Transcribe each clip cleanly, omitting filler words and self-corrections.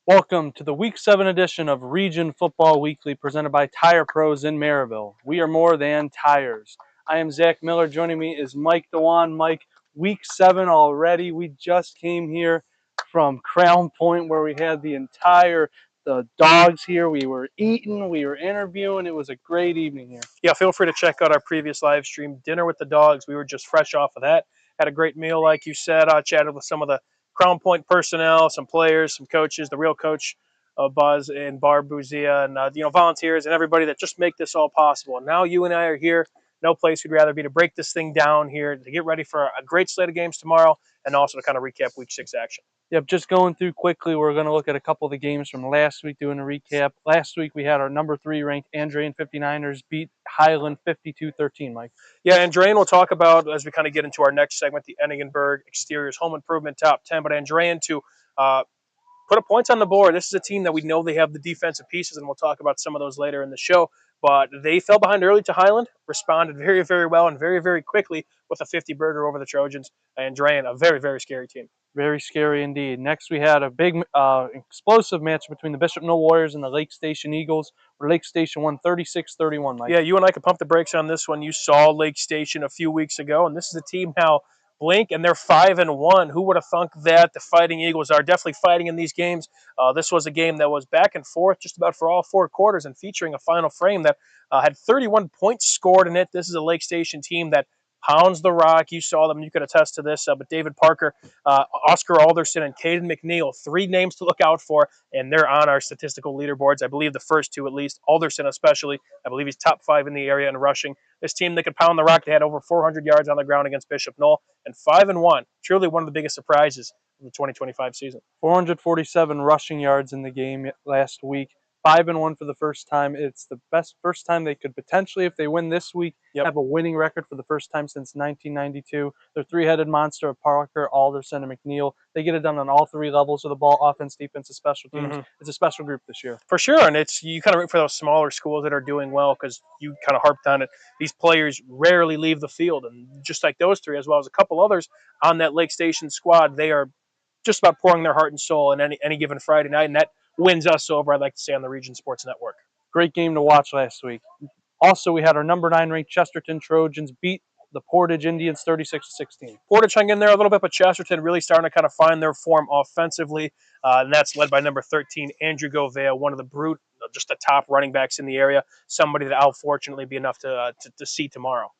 Welcome to the Week 7 edition of Region Football Weekly presented by Tire Pros in Maryville. We are more than tires. I am Zach Miller. Joining me is Mike Dewan. Mike, Week 7 already. We just came here from Crown Point where we had the dogs here. We were eating, we were interviewing. It was a great evening here. Yeah, feel free to check out our previous live stream, Dinner with the Dogs. We were just fresh off of that. Had a great meal, like you said. I chatted with some of the Crown Point personnel, some players, some coaches, the real coach, Buzz and Barb Buzia, and volunteers and everybody that just make this all possible. And now you and I are here. No place we'd rather be to break this thing down here, to get ready for a great slate of games tomorrow, and also to kind of recap Week 6 action. Yep, just going through quickly, we're going to look at a couple of the games from last week, doing a recap. Last week, we had our number 3 ranked Andrean 59ers beat Highland 52-13, Mike. Yeah, and Drain will talk about, as we kind of get into our next segment, the Ennigenberg Exteriors Home Improvement Top 10. But Andrean to put a points on the board. This is a team that we know they have the defensive pieces, and we'll talk about some of those later in the show. But they fell behind early to Highland, responded very, very well and very, very quickly with a 50-burger over the Trojans. And Drain, a very, very scary team. Very scary indeed. Next, we had a big explosive match between the Bishop Mill Warriors and the Lake Station Eagles, where Lake Station won 36-31, Mike. Yeah, you and I could pump the brakes on this one. You saw Lake Station a few weeks ago, and this is a team now blink and they're 5-1. Who would have thunk that? The Fighting Eagles are definitely fighting in these games. This was a game that was back and forth just about for all 4 quarters and featuring a final frame that had 31 points scored in it. This is a Lake Station team that pounds the rock. You saw them. You could attest to this. But David Parker, Oscar Alderson, and Caden McNeil, 3 names to look out for, and they're on our statistical leaderboards. I believe the first 2 at least. Alderson especially. I believe he's top 5 in the area in rushing. This team that could pound the rock, they had over 400 yards on the ground against Bishop Knoll, and 5-1. Truly one of the biggest surprises of the 2025 season. 447 rushing yards in the game last week. 5-1 for the first time. It's the best first time they could potentially, if they win this week, have a winning record for the first time since 1992. Their 3-headed monster of Parker, Alderson, and McNeil. They get it done on all 3 levels of the ball: offense, defense, and special teams. It's a special group this year. For sure, and it's you kind of root for those smaller schools that are doing well because you kind of harped on it. These players rarely leave the field, and just like those 3, as well as a couple others on that Lake Station squad, they are just about pouring their heart and soul in any given Friday night, and that wins us over, I'd like to say, on the Region Sports Network. Great game to watch last week. Also, we had our number 9 ranked Chesterton Trojans beat the Portage Indians 36-16. Portage hung in there a little bit, but Chesterton really starting to kind of find their form offensively, and that's led by number 13, Andrew Govea, one of the brute, just the top running backs in the area, somebody that I'll fortunately be enough to see tomorrow.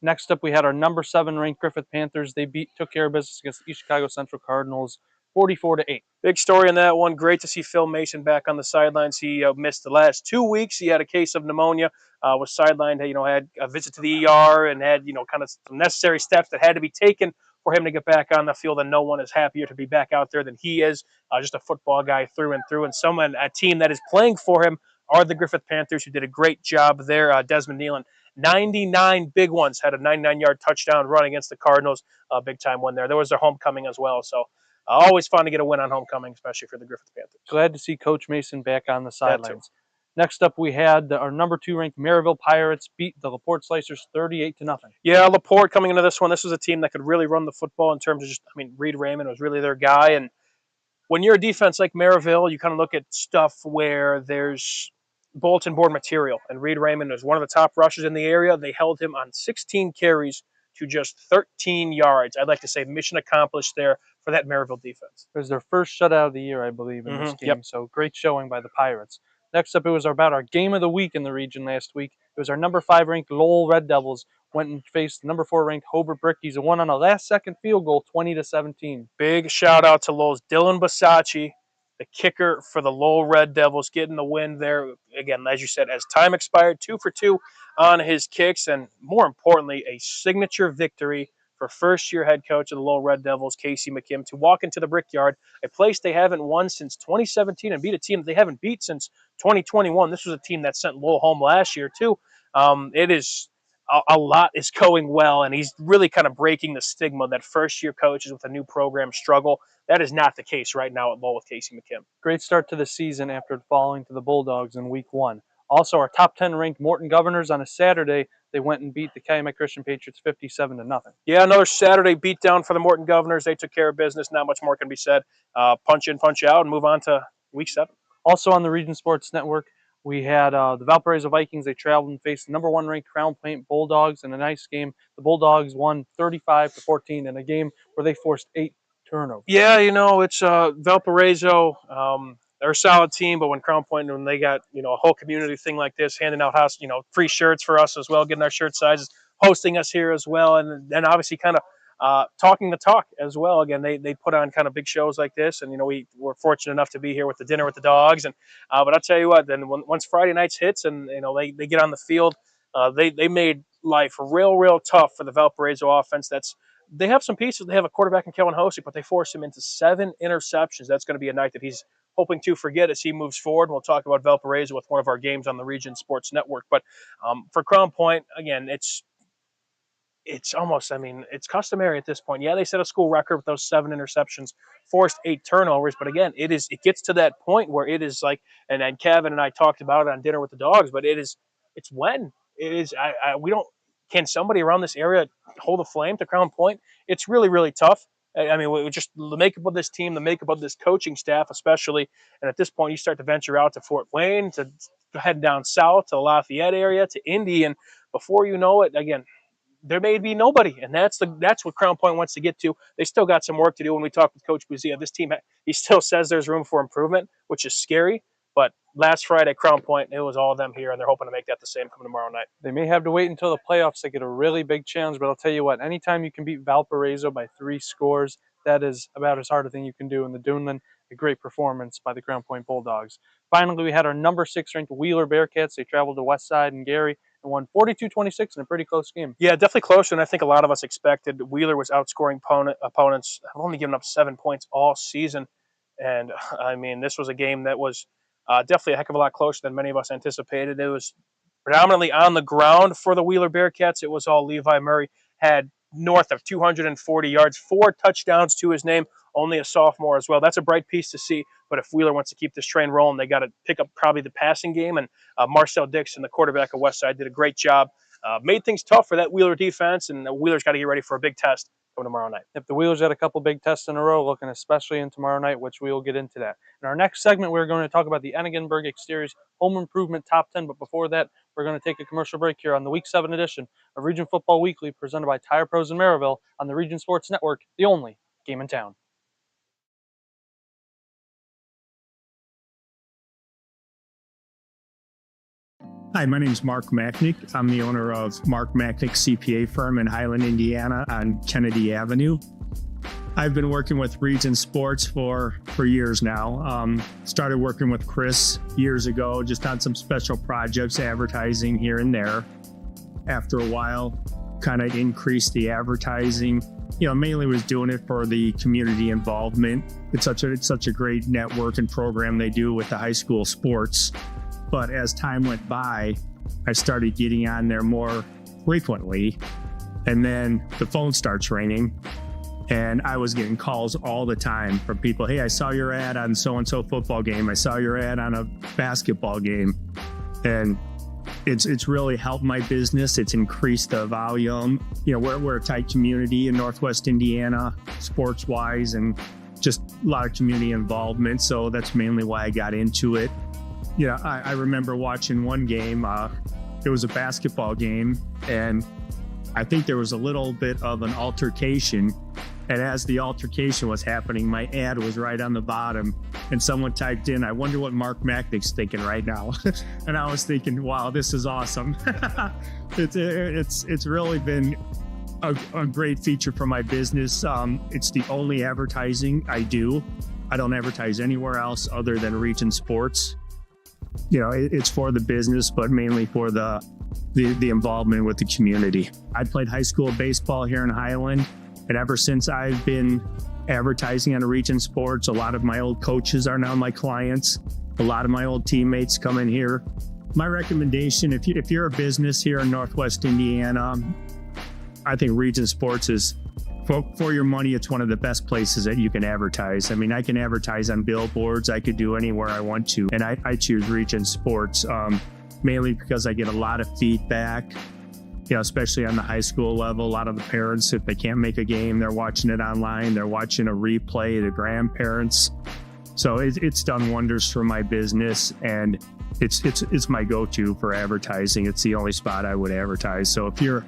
Next up, we had our number 7 ranked Griffith Panthers. They took care of business against the East Chicago Central Cardinals 44-8. Big story in that one. Great to see Phil Mason back on the sidelines. He missed the last 2 weeks. He had a case of pneumonia, was sidelined, had a visit to the ER and had, kind of some necessary steps that had to be taken for him to get back on the field, and no one is happier to be back out there than he is. Just a football guy through and through, and a team that is playing for him are the Griffith Panthers, who did a great job there. Desmond Nealon, 99 big ones, had a 99-yard touchdown run against the Cardinals. Big time win there. There was their homecoming as well, so always fun to get a win on homecoming, especially for the Griffith Panthers. Glad to see Coach Mason back on the sidelines. Next up, we had our number 2 ranked Maryville Pirates beat the LaPorte Slicers 38-0. Yeah, LaPorte coming into this one. This was a team that could really run the football in terms of Reed Raymond was really their guy. And when you're a defense like Maryville, you kind of look at stuff where there's bulletin board material. And Reed Raymond was one of the top rushers in the area. They held him on 16 carries to just 13 yards. I'd like to say mission accomplished there for that Maryville defense. It was their first shutout of the year, I believe, in this game. So great showing by the Pirates. Next up, it was about our game of the week in the region last week. It was our number 5 ranked Lowell Red Devils went and faced number 4 ranked Hobart Brickies and won on a last-second field goal, 20-17. Big shout out to Lowell's Dylan Basacci, the kicker for the Lowell Red Devils, getting the win there. Again, as you said, as time expired, 2 for 2 on his kicks, and more importantly, a signature victory for first-year head coach of the Lowell Red Devils, Casey McKim, to walk into the Brickyard, a place they haven't won since 2017, and beat a team that they haven't beat since 2021. This was a team that sent Lowell home last year, too. It is a lot is going well, and he's really kind of breaking the stigma that first-year coaches with a new program struggle. That is not the case right now at Lowell with Casey McKim. Great start to the season after falling to the Bulldogs in Week 1. Also, our top 10 ranked Morton Governors on a Saturday, they went and beat the Calumet Christian Patriots 57-0. Yeah, another Saturday beatdown for the Morton Governors. They took care of business. Not much more can be said. Punch in, punch out, and move on to week 7. Also on the Region Sports Network, we had the Valparaiso Vikings. They traveled and faced the number 1 ranked Crown Point Bulldogs in a nice game. The Bulldogs won 35-14 in a game where they forced 8 turnovers. Yeah, it's Valparaiso. They're a solid team, but when Crown Point, when they got a whole community thing like this, handing out free shirts for us as well, getting our shirt sizes, hosting us here as well, and then obviously kind of talking the talk as well. Again, they put on kind of big shows like this, and we were fortunate enough to be here with the dinner with the dogs. And but I'll tell you what, then once Friday nights hits and they get on the field, they made life real tough for the Valparaiso offense. They have some pieces. They have a quarterback in Kellen Hosek, but they forced him into 7 interceptions. That's going to be a night that he's hoping to forget as he moves forward. We'll talk about Valparaiso with one of our games on the Region Sports Network. But for Crown Point, again, it's almost, it's customary at this point. Yeah, they set a school record with those 7 interceptions, forced 8 turnovers. But again, it gets to that point where it is like, and Kevin and I talked about it on dinner with the dogs, but it's when it is, can somebody around this area hold a flame to Crown Point? It's really tough. Just the makeup of this team, the makeup of this coaching staff, especially. And at this point, you start to venture out to Fort Wayne, to head down south to the Lafayette area, to Indy, and before you know it, again, there may be nobody, and that's what Crown Point wants to get to. They still got some work to do. When we talk with Coach Buzia, this team, he still says there's room for improvement, which is scary. But last Friday, Crown Point, it was all of them here, and they're hoping to make that the same come tomorrow night. They may have to wait until the playoffs to get a really big challenge, but I'll tell you what, anytime you can beat Valparaiso by 3 scores, that is about as hard a thing you can do in the Duneland. A great performance by the Crown Point Bulldogs. Finally, we had our number 6 ranked Wheeler Bearcats. They traveled to Westside and Gary and won 42-26 in a pretty close game. Yeah, definitely closer than I think a lot of us expected. Wheeler was outscoring opponents. I've only given up 7 points all season. And, this was a game that was definitely a heck of a lot closer than many of us anticipated. It was predominantly on the ground for the Wheeler Bearcats. It was all Levi Murray. Had north of 240 yards, 4 touchdowns to his name, only a sophomore as well. That's a bright piece to see. But if Wheeler wants to keep this train rolling, they got to pick up probably the passing game. And Marcel Dixon, the quarterback of Westside, did a great job. Made things tough for that Wheeler defense, and the Wheeler's got to get ready for a big test tomorrow night. If the Wheelers had a couple big tests in a row, looking especially in tomorrow night, which we will get into that. In our next segment, we're going to talk about the Enigenberg Exteriors Home Improvement Top 10. But before that, we're going to take a commercial break here on the Week 7 edition of Region Football Weekly, presented by Tire Pros in Maryville on the Region Sports Network, the only game in town. Hi, my name is Mark Machnick. I'm the owner of Mark Machnick CPA firm in Highland, Indiana on Kennedy Avenue. I've been working with Region Sports for years now. Started working with Chris years ago, just on some special projects, advertising here and there. After a while, kind of increased the advertising. Mainly was doing it for the community involvement. It's such a great network and program they do with the high school sports. But as time went by, I started getting on there more frequently. And then the phone starts ringing. And I was getting calls all the time from people. Hey, I saw your ad on so-and-so football game. I saw your ad on a basketball game. And it's really helped my business. It's increased the volume. We're a tight community in Northwest Indiana, sports-wise, and just a lot of community involvement. So that's mainly why I got into it. I remember watching one game. It was a basketball game, and I think there was a little bit of an altercation. And as the altercation was happening, my ad was right on the bottom, and someone typed in, "I wonder what Mark Machnick's thinking right now." And I was thinking, "Wow, this is awesome." It's really been a great feature for my business. It's the only advertising I do. I don't advertise anywhere else other than Region Sports. It's for the business, but mainly for the involvement with the community. I played high school baseball here in Highland, and ever since I've been advertising on Region Sports, a lot of my old coaches are now my clients. A lot of my old teammates come in here. My recommendation, if you're a business here in Northwest Indiana, I think Region Sports is, for your money, it's one of the best places that you can advertise. I can advertise on billboards. I could do anywhere I want to. And I choose Region Sports, mainly because I get a lot of feedback. especially on the high school level. A lot of the parents, if they can't make a game, they're watching it online. They're watching a replay, the grandparents. So it's done wonders for my business, and it's my go-to for advertising. It's the only spot I would advertise. So if you're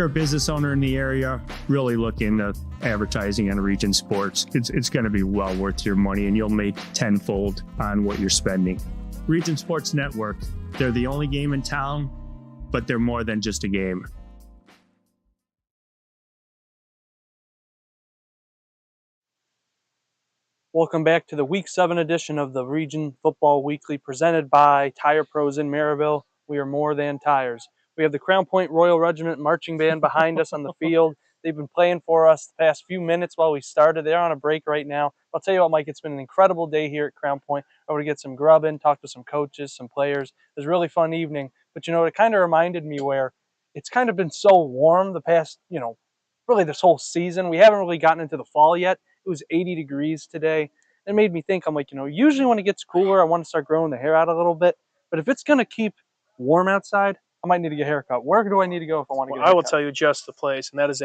a business owner in the area, really look into advertising on Region Sports. It's going to be well worth your money, and you'll make tenfold on what you're spending. Region Sports Network, they're the only game in town, but they're more than just a game. Welcome back to the Week 7 edition of the Region Football Weekly presented by Tire Pros in Maryville. We are more than tires. We have the Crown Point Royal Regiment Marching Band behind us on the field. They've been playing for us the past few minutes while we started. They're on a break right now. I'll tell you what, Mike, it's been an incredible day here at Crown Point. I were to get some grub in, talk to some coaches, some players. It was a really fun evening. But, it kind of reminded me where it's kind of been so warm the past, really this whole season. We haven't really gotten into the fall yet. It was 80 degrees today. It made me think, I'm like, usually when it gets cooler, I want to start growing the hair out a little bit. But if it's going to keep warm outside, I might need to get a haircut. Where do I need to go if I want to get a haircut? I will tell you just the place, and that is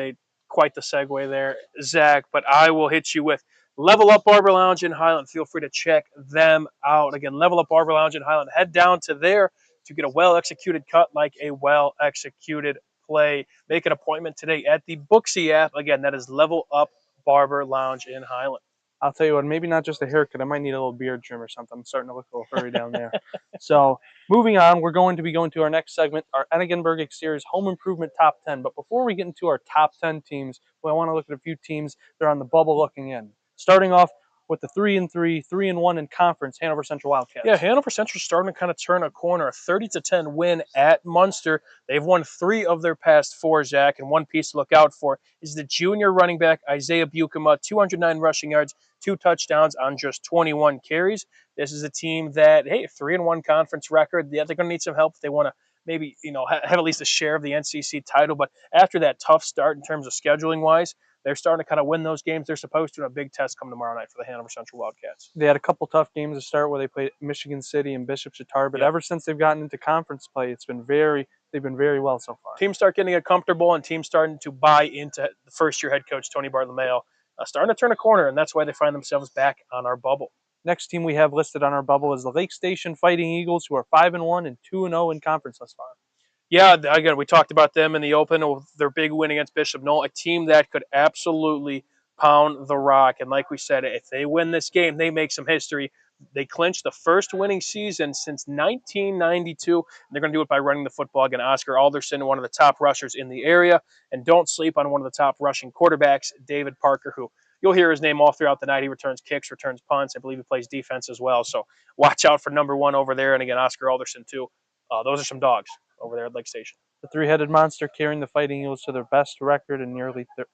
quite the segue there, Zach. But I will hit you with Level Up Barber Lounge in Highland. Feel free to check them out. Again, Level Up Barber Lounge in Highland. Head down to there to get a well-executed cut like a well-executed play. Make an appointment today at the Booksy app. Again, that is Level Up Barber Lounge in Highland. I'll tell you what, maybe not just a haircut. I might need a little beard trim or something. I'm starting to look a little furry down there. So moving on, we're going to be going to our next segment, our Enigenberg Exteriors Home Improvement Top 10. But before we get into our top 10 teams, I want to look at a few teams that are on the bubble looking in. Starting off with the 3-3, 3-1 in conference, Hanover Central Wildcats. Yeah, Hanover Central starting to kind of turn a corner. A 30-10 win at Munster. They've won 3 of their past 4, Zach, and one piece to look out for is the junior running back Isaiah Bukema, 209 rushing yards, 2 touchdowns on just 21 carries. This is a team that, 3-1 conference record. Yeah, they're going to need some help if they want to maybe, have at least a share of the NCC title. But after that tough start in terms of scheduling-wise, they're starting to kind of win those games they're supposed to, and a big test come tomorrow night for the Hanover Central Wildcats. They had a couple tough games to start where they played Michigan City and Bishop Chatard, but ever since they've gotten into conference play, they've been very well so far. Teams start getting it comfortable, and teams starting to buy into the first-year head coach, Tony Bartolomeo, starting to turn a corner, and that's why they find themselves back on our bubble. Next team we have listed on our bubble is the Lake Station Fighting Eagles, who are 5-1 and 2-0 in conference thus far. Yeah, again, we talked about them in the open with their big win against Bishop Knoll, a team that could absolutely pound the rock. And like we said, if they win this game, they make some history. They clinched the first winning season since 1992. And they're going to do it by running the football. Again, Oscar Alderson, one of the top rushers in the area. And don't sleep on one of the top rushing quarterbacks, David Parker, who you'll hear his name all throughout the night. He returns kicks, returns punts. I believe he plays defense as well. So watch out for number 1 over there. And again, Oscar Alderson, too. Those are some dogs over there at Lake Station. The three-headed monster carrying the Fighting Eagles to their best record in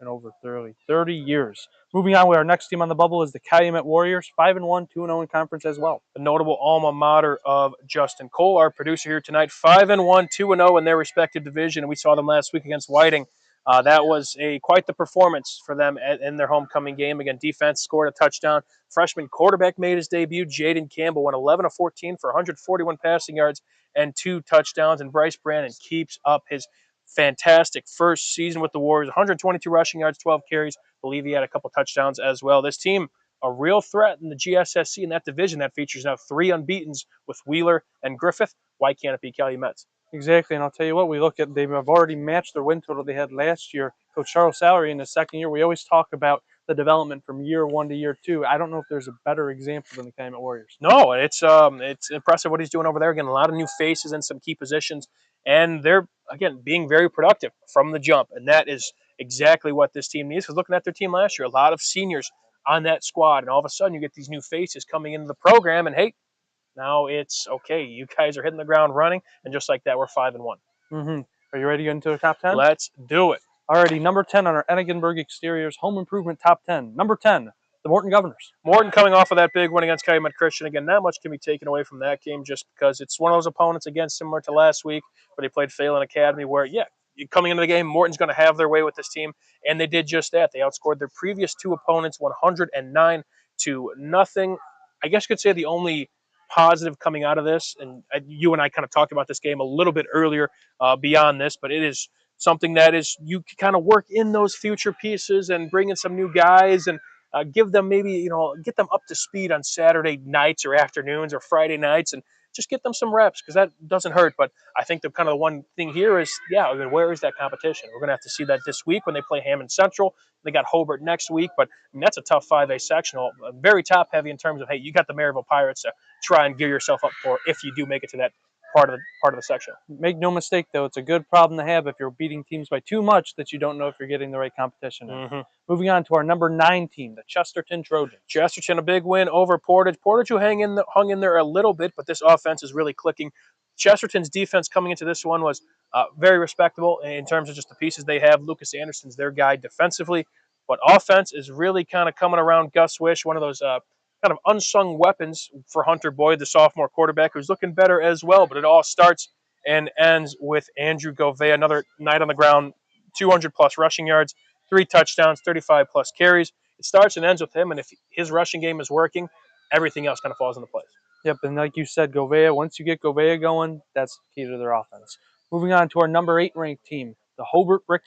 over 30 years. Moving on, our next team on the bubble is the Calumet Warriors, 5-1, 2-0 in conference as well. A notable alma mater of Justin Cole, our producer here tonight, 5-1, 2-0 in their respective division, and we saw them last week against Whiting. That was quite the performance for them in their homecoming game. Again, defense scored a touchdown. Freshman quarterback made his debut. Jaden Campbell went 11 of 14 for 141 passing yards and 2 touchdowns. And Bryce Brandon keeps up his fantastic first season with the Warriors. 122 rushing yards, 12 carries. I believe he had a couple touchdowns as well. This team, a real threat in the GSSC in that division that features now 3 unbeatens with Wheeler and Griffith. Why can't it be Calumet? Exactly, and I'll tell you what, they have already matched their win total they had last year. Coach Charles Salary in his second year, we always talk about the development from year 1 to year 2. I don't know if there's a better example than the Calumet Warriors. No, it's impressive what he's doing over there. Again, a lot of new faces in some key positions, and they're, again, being very productive from the jump, and that is exactly what this team needs. Because looking at their team last year, a lot of seniors on that squad, and all of a sudden you get these new faces coming into the program, and hey, now it's okay. You guys are hitting the ground running, and just like that, we're 5-1. Mm-hmm. Are you ready to get into the top 10? Let's do it. Alrighty, number 10 on our Enigenberg Exteriors Home Improvement Top 10. Number 10, the Morton Governors. Morton coming off of that big win against Calumet Christian. Again, not much can be taken away from that game just because it's one of those opponents, again, similar to last week, where they played Phelan Academy, where, coming into the game, Morton's going to have their way with this team, and they did just that. They outscored their previous 2 opponents 109 to nothing. I guess you could say the only positive coming out of this, and you and I kind of talked about this game a little bit earlier beyond this, but it is something that is you can kind of work in those future pieces and bring in some new guys and give them maybe get them up to speed on Saturday nights or afternoons or Friday nights and just get them some reps because that doesn't hurt. But I think the kind of the one thing here is, yeah, I mean, where is that competition? We're going to have to see that this week when they play Hammond Central. They got Hobart next week, but I mean, that's a tough 5A sectional, very top heavy in terms of, hey, you got the Maryville Pirates to try and gear yourself up for if you do make it to that part of the section. Make no mistake, though, it's a good problem to have if you're beating teams by too much that you don't know if you're getting the right competition in. Mm-hmm. Moving on to our number 9 team, the Chesterton Trojans. Chesterton, a big win over Portage. Portage who hung in there a little bit, but this offense is really clicking. Chesterton's defense coming into this one was very respectable in terms of just the pieces they have. Lucas Anderson's their guy defensively, but offense is really kind of coming around. Gus Wish, one of those kind of unsung weapons for Hunter Boyd, the sophomore quarterback, who's looking better as well. But it all starts and ends with Andrew Govea, another night on the ground, 200-plus rushing yards, 3 touchdowns, 35-plus carries. It starts and ends with him, and if his rushing game is working, everything else kind of falls into place. Yep, and like you said, Govea, once you get Govea going, that's the key to their offense. Moving on to our number 8 ranked team, the Hobart Brickies.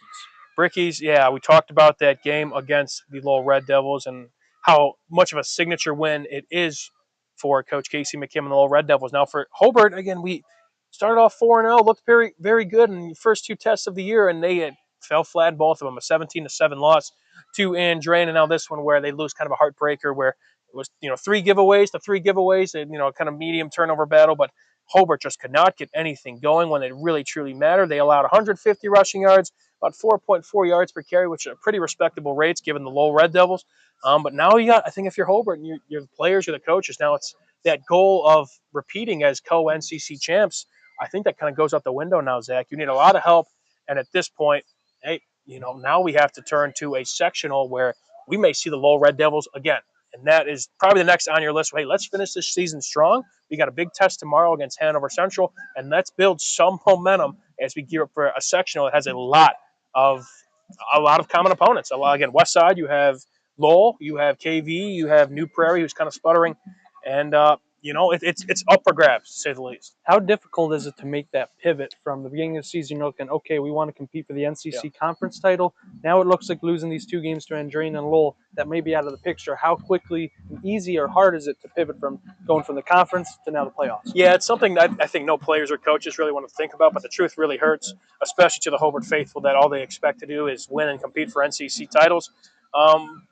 Brickies, yeah, we talked about that game against the Lowell Red Devils and how much of a signature win it is for Coach Casey McKim and the Lowell Red Devils. Now for Hobart, again, we started off 4-0, looked very, very good in the first 2 tests of the year, and they fell flat in both of them, a 17-7 loss to Andrain, and now this one where they lose kind of a heartbreaker where it was 3 giveaways to 3 giveaways, and kind of medium turnover battle, but Hobart just could not get anything going when it really truly mattered. They allowed 150 rushing yards, about 4.4 yards per carry, which are pretty respectable rates given the Lowell Red Devils. But now you got, I think if you're Hobart and you're the players, you're the coaches, now it's that goal of repeating as co-NCC champs. I think that kind of goes out the window now, Zach. You need a lot of help, and at this point, hey, now we have to turn to a sectional where we may see the Lowell Red Devils again. And that is probably the next on your list. Hey, let's finish this season strong. We got a big test tomorrow against Hanover Central, and let's build some momentum as we gear up for a sectional that has a lot of common opponents. Again, West Side, you have Lowell, you have KV, you have New Prairie, who's kind of sputtering, and it's up for grabs, to say the least. How difficult is it to make that pivot from the beginning of the season? You're looking, okay, we want to compete for the NCC conference title. Now it looks like losing these 2 games to Andrain and Lowell, that may be out of the picture. How quickly, easy or hard is it to pivot from going from the conference to now the playoffs? Yeah, it's something that I think no players or coaches really want to think about, but the truth really hurts, especially to the Hobart faithful that all they expect to do is win and compete for NCC titles.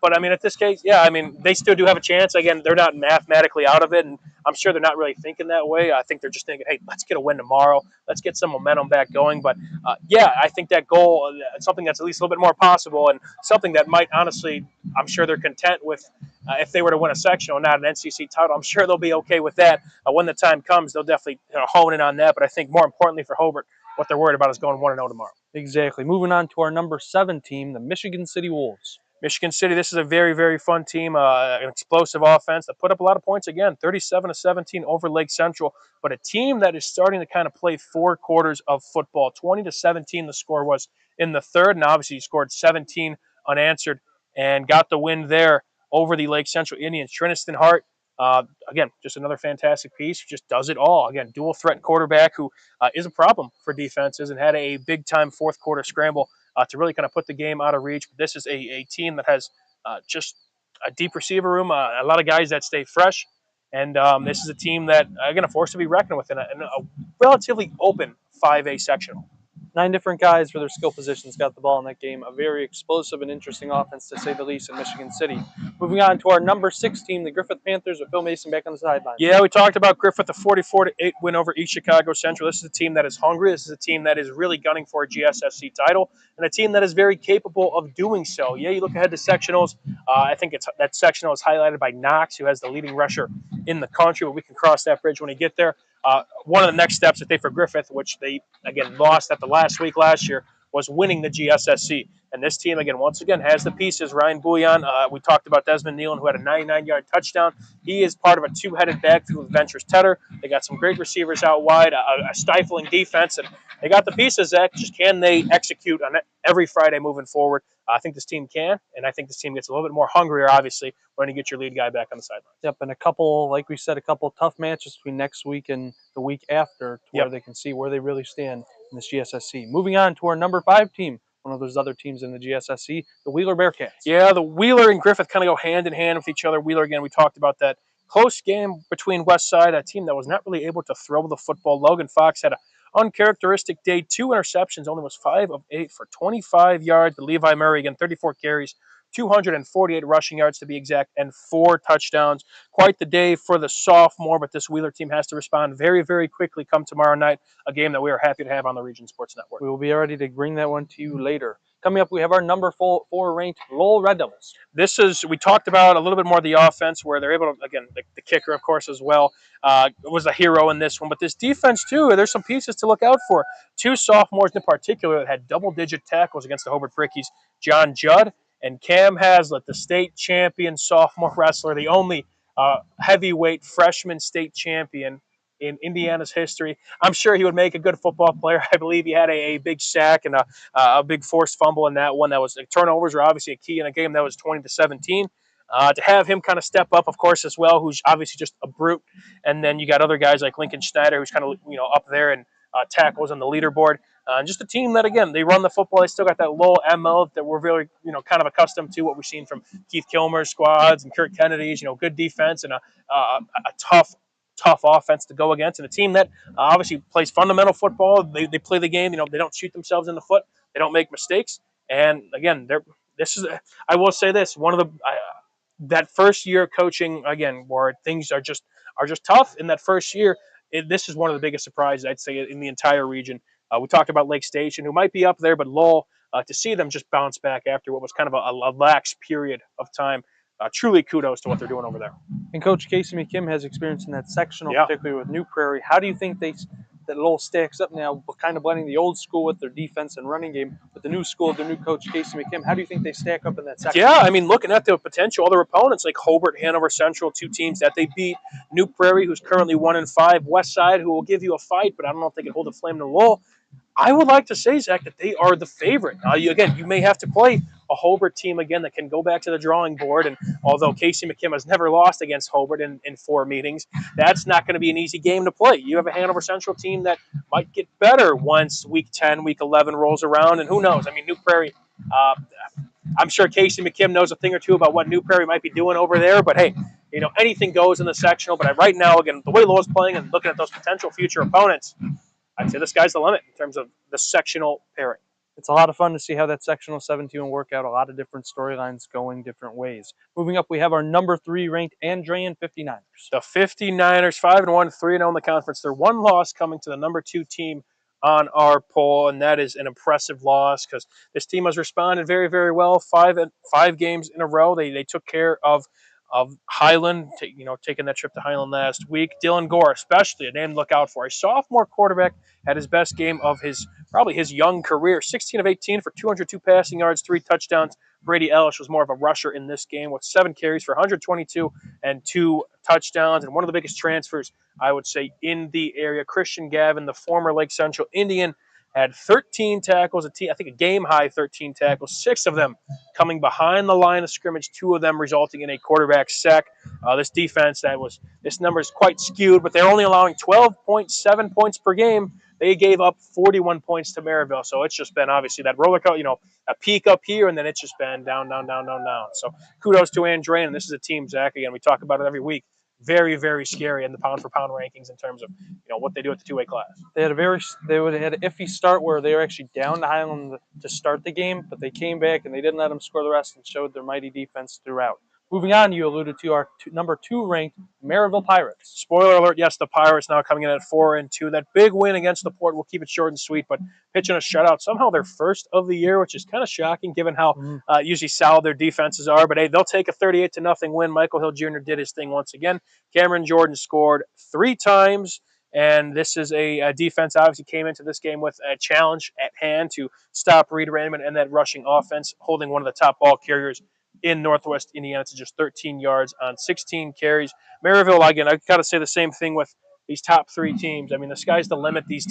But I mean, at this case, yeah, I mean, they still do have a chance. Again, they're not mathematically out of it, and I'm sure they're not really thinking that way. I think they're just thinking, hey, let's get a win tomorrow. Let's get some momentum back going. But yeah, I think that goal, something that's at least a little bit more possible and something that might honestly, I'm sure they're content with if they were to win a sectional, not an NCC title. I'm sure they'll be okay with that. When the time comes, they'll definitely hone in on that. But I think more importantly for Hobart, what they're worried about is going 1-0 tomorrow. Exactly. Moving on to our number 7 team, the Michigan City Wolves. Michigan City, this is a very, very fun team, an explosive offense that put up a lot of points again, 37-17 over Lake Central, but a team that is starting to kind of play 4 quarters of football. 20-17 the score was in the third, and obviously he scored 17 unanswered and got the win there over the Lake Central Indians. Triniston Hart, again, just another fantastic piece, just does it all. Again, dual threat quarterback who is a problem for defenses and had a big-time fourth quarter scramble to really kind of put the game out of reach. But this is a team that has just a deep receiver room, a lot of guys that stay fresh. And this is a team that are going to force to be reckoned with in a relatively open 5A sectional. 9 different guys for their skill positions got the ball in that game. A very explosive and interesting offense, to say the least, in Michigan City. Moving on to our number 6 team, the Griffith Panthers, with Phil Mason back on the sideline. Yeah, we talked about Griffith, the 44-8 win over East Chicago Central. This is a team that is hungry. This is a team that is really gunning for a GSFC title, and a team that is very capable of doing so. Yeah, you look ahead to sectionals. I think that sectional is highlighted by Knox, who has the leading rusher in the country, but we can cross that bridge when we get there. One of the next steps, I think, for Griffith, which they, again, lost at the last week last year, was winning the GSSC. And this team, again, once again, has the pieces. Ryan Bouillon, we talked about Desmond Nealon, who had a 99-yard touchdown. He is part of a two-headed backfield with Ventures Tedder. They got some great receivers out wide, a stifling defense, and they got the pieces, Zach. Just can they execute on it every Friday moving forward? I think this team can, and I think this team gets a little bit more hungrier, obviously, when you get your lead guy back on the sideline. Yep, and a couple, like we said, a couple tough matches between next week and the week after, to where they can see where they really stand in this GSSC. Moving on to our number 5 team, one of those other teams in the GSSC, the Wheeler Bearcats. Yeah, the Wheeler and Griffith kind of go hand in hand with each other. Wheeler, again, we talked about that close game between Westside, a team that was not really able to throw the football. Logan Fox had an uncharacteristic day, 2 interceptions, only was 5 of 8 for 25 yards. But Levi Murray, again, 34 carries, 248 rushing yards to be exact, and 4 touchdowns. Quite the day for the sophomore, but this Wheeler team has to respond very, very quickly come tomorrow night, a game that we are happy to have on the Region Sports Network. We will be ready to bring that one to you later. Coming up, we have our number 4 ranked Lowell Red Devils. This is, we talked about a little bit more of the offense, where they're able to, again, the kicker, of course, as well, was a hero in this one. But this defense, too, there's some pieces to look out for. 2 sophomores in particular that had double-digit tackles against the Hobart Brickies, John Judd and Cam Haslett, the state champion sophomore wrestler, the only heavyweight freshman state champion in Indiana's history. I'm sure he would make a good football player. I believe he had a big sack and a big forced fumble in that one. That was, turnovers were obviously a key in a game that was 20-17. To have him kind of step up, of course, as well, who's obviously just a brute. And then you got other guys like Lincoln Schneider, who's kind of up there and tackles on the leaderboard. Just a team that, again, they run the football. They still got that low MO that we're really, kind of accustomed to, what we've seen from Keith Kilmer's squads and Kurt Kennedy's, good defense and a tough offense to go against, and a team that obviously plays fundamental football. They play the game. They don't shoot themselves in the foot. They don't make mistakes. And again, I will say this: one of the that first year coaching, again, where things are just tough in that first year. This is one of the biggest surprises, I'd say, in the entire region. We talked about Lake Station, who might be up there, but Lowell, to see them just bounce back after what was kind of a lax period of time. Truly kudos to what they're doing over there. And Coach Casey McKim has experience in that sectional, particularly with New Prairie. How do you think that Lowell stacks up now, kind of blending the old school with their defense and running game, with the new school of their new coach, Casey McKim? How do you think they stack up in that section? Yeah, I mean, looking at the potential other opponents like Hobart, Hanover Central, 2 teams that they beat. New Prairie, who's currently 1-5. Westside, who will give you a fight, but I don't know if they can hold a flame to Lowell. I would like to say, Zach, that they are the favorite. Now, you may have to play a Hobart team again that can go back to the drawing board. And although Casey McKim has never lost against Hobart in 4 meetings, that's not going to be an easy game to play. You have a Hanover Central team that might get better once Week 10, Week 11 rolls around. And who knows? I mean, New Prairie, I'm sure Casey McKim knows a thing or two about what New Prairie might be doing over there. But, hey, anything goes in the sectional. But right now, again, the way Lowell's playing and looking at those potential future opponents, I'd say the sky's the limit in terms of the sectional pairing. It's a lot of fun to see how that sectional 17 will work out. A lot of different storylines going different ways. Moving up, we have our number 3 ranked Andrean 59ers. The 59ers, 5-1, 3-0 in the conference. Their 1 loss coming to the number 2 team on our poll, and that is an impressive loss because this team has responded very, very well. 5 games in a row. They took care of Highland, taking that trip to Highland last week. Dylan Gore, especially a name to look out for. A sophomore quarterback had his best game of probably his young career. 16 of 18 for 202 passing yards, 3 touchdowns. Brady Ellis was more of a rusher in this game with 7 carries for 122 and 2 touchdowns. And one of the biggest transfers, I would say, in the area, Christian Gavin, the former Lake Central Indian, had 13 tackles, I think a game-high 13 tackles, 6 of them coming behind the line of scrimmage, 2 of them resulting in a quarterback sack. This defense, this number is quite skewed, but they're only allowing 12.7 points per game. They gave up 41 points to Maryville, so it's just been obviously that roller coaster, a peak up here, and then it's just been down, down, down, down, down. So kudos to Andrean, and this is a team, Zach, again, we talk about it every week. Very, very scary in the pound-for-pound rankings in terms of what they do at the 2A class. They had an iffy start where they were actually down to Highland to start the game, but they came back and they didn't let them score the rest and showed their mighty defense throughout. Moving on, you alluded to our number 2 ranked Maryville Pirates. Spoiler alert, yes, the Pirates now coming in at 4-2. That big win against the Port, we'll keep it short and sweet, but pitching a shutout. Somehow their first of the year, which is kind of shocking given how usually solid their defenses are. But, hey, they'll take a 38-0 win. Michael Hill Jr. did his thing once again. Cameron Jordan scored 3 times. And this is a defense obviously came into this game with a challenge at hand to stop Reed Raymond and that rushing offense, holding one of the top ball carriers in Northwest Indiana to just 13 yards on 16 carries. Maryville, again, I got to say the same thing with these top three teams. I mean, the sky's the limit. These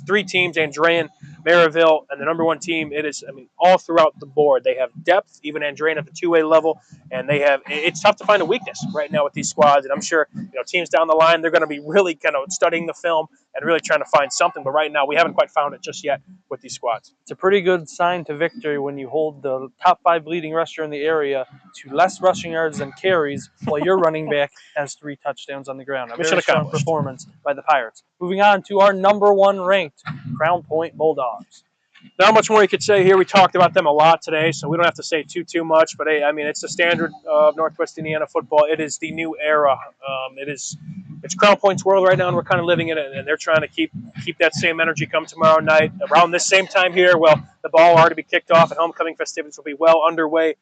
three teams, Andrean, Maryville, and the number one team, it is, I mean, all throughout the board. They have depth, even Andrean at the 2A level, and it's tough to find a weakness right now with these squads. And I'm sure, teams down the line, they're going to be really kind of studying the film and really trying to find something. But right now, we haven't quite found it just yet with these squads. It's a pretty good sign to victory when you hold the top 5 leading rusher in the area to less rushing yards than carries, while your running back has 3 touchdowns on the ground. A Mission very strong accomplished. performance by the Pirates. Moving on to our number 1 ranked Crown Point Bulldogs. Not much more you could say here. We talked about them a lot today, so we don't have to say too much. But hey, I mean, it's the standard of Northwest Indiana football. It is the new era. It's Crown Point's world right now, and we're kind of living in it. And they're trying to keep that same energy come tomorrow night around this same time here. Well, the ball will already be kicked off, and homecoming festivities will be well underway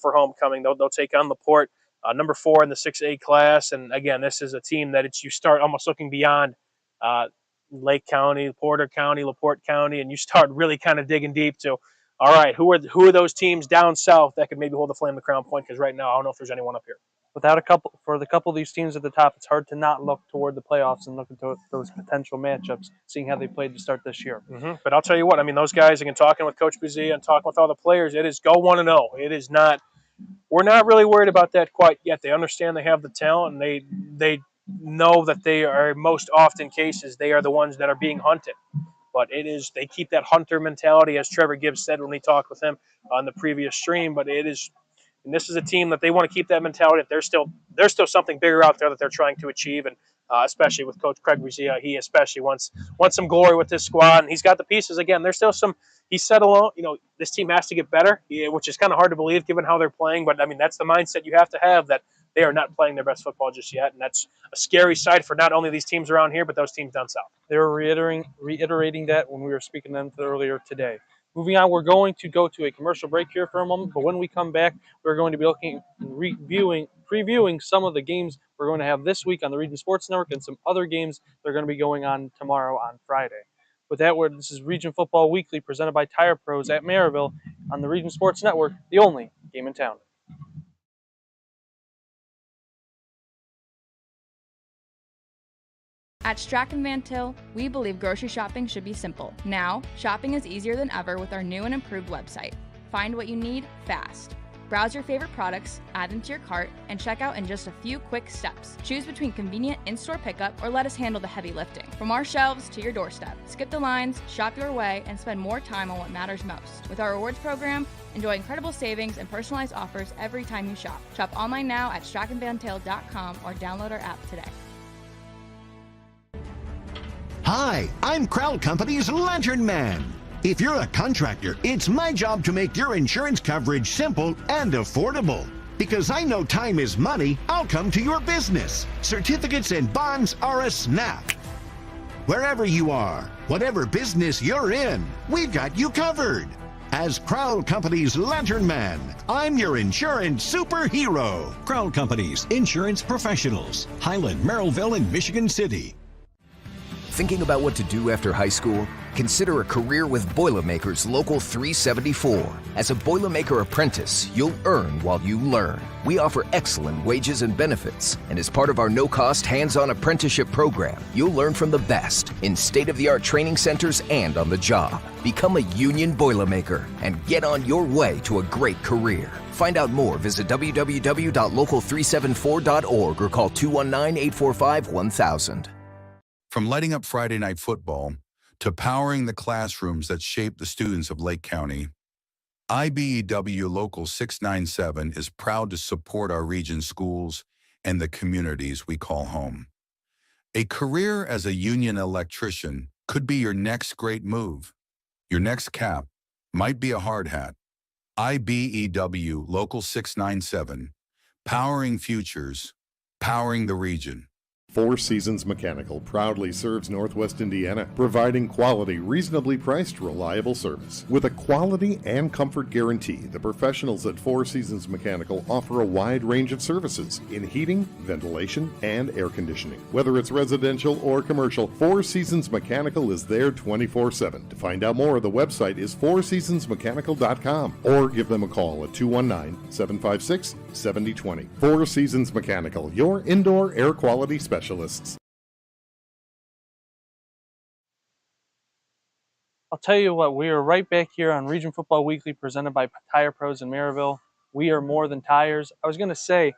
for homecoming. They'll take on LaPorte, number 4 in the 6A class. And again, this is a team that you start almost looking beyond Lake County, Porter County, LaPorte County, and you start really kind of digging deep to, all right, who are those teams down south that could maybe hold the flame to Crown Point? Because right now, I don't know if there's anyone up here. For the couple of these teams at the top, it's hard to not look toward the playoffs and look into those potential matchups, seeing how they played to start this year. But I'll tell you what, I mean, those guys, again, talking with Coach Buzia and talking with all the players, it is go 1-0. It is not. We're not really worried about that quite yet. They understand they have the talent, and they know that they are, most often cases, they are the ones that are being hunted. But they keep that hunter mentality, as Trevor Gibbs said when we talked with him on the previous stream. But and this is a team that they want to keep that mentality. There's still something bigger out there that they're trying to achieve, and especially with Coach Craig Buzia, he especially wants some glory with this squad, and he's got the pieces. Again, there's still some. He said alone, this team has to get better, which is kind of hard to believe given how they're playing. But I mean, that's the mindset you have to have, that they are not playing their best football just yet, and that's a scary sight for not only these teams around here, but those teams down south. They were reiterating that when we were speaking to them earlier today. Moving on, we're going to go to a commercial break here for a moment, but when we come back, we're going to be previewing some of the games we're going to have this week on the Region Sports Network and some other games that are going to be going on tomorrow on Friday. With that, this is Region Football Weekly presented by Tire Pros at Maryville on the Region Sports Network, the only game in town. At Strachan Van Til, we believe grocery shopping should be simple. Now, shopping is easier than ever with our new and improved website. Find what you need fast. Browse your favorite products, add them to your cart, and check out in just a few quick steps. Choose between convenient in-store pickup or let us handle the heavy lifting. From our shelves to your doorstep, skip the lines, shop your way, and spend more time on what matters most. With our rewards program, enjoy incredible savings and personalized offers every time you shop. Shop online now at strachanvantil.com or download our app today. Hi, I'm Crowd Company's Lantern Man. If you're a contractor, it's my job to make your insurance coverage simple and affordable. Because I know time is money, I'll come to your business. Certificates and bonds are a snap. Wherever you are, whatever business you're in, we've got you covered. As Crowd Company's Lantern Man, I'm your insurance superhero. Crowd Companies, insurance professionals. Highland, Merrillville, and Michigan City. Thinking about what to do after high school? Consider a career with Boilermakers Local 374. As a Boilermaker apprentice, you'll earn while you learn. We offer excellent wages and benefits, and as part of our no-cost hands-on apprenticeship program, you'll learn from the best in state-of-the-art training centers and on the job. Become a union Boilermaker and get on your way to a great career. Find out more, visit www.local374.org or call 219-845-1000. From lighting up Friday Night Football to powering the classrooms that shape the students of Lake County, IBEW Local 697 is proud to support our region's schools and the communities we call home. A career as a union electrician could be your next great move. Your next cap might be a hard hat. IBEW Local 697, powering futures, powering the region. Four Seasons Mechanical proudly serves Northwest Indiana, providing quality, reasonably priced, reliable service. With a quality and comfort guarantee, the professionals at Four Seasons Mechanical offer a wide range of services in heating, ventilation, and air conditioning. Whether it's residential or commercial, Four Seasons Mechanical is there 24/7. To find out more, the website is fourseasonsmechanical.com or give them a call at 219-756-7020. Four Seasons Mechanical, your indoor air quality specialists. I'll tell you what, we are right back here on Region Football Weekly presented by Tire Pros in Maryville. We are more than tires. I was going to say,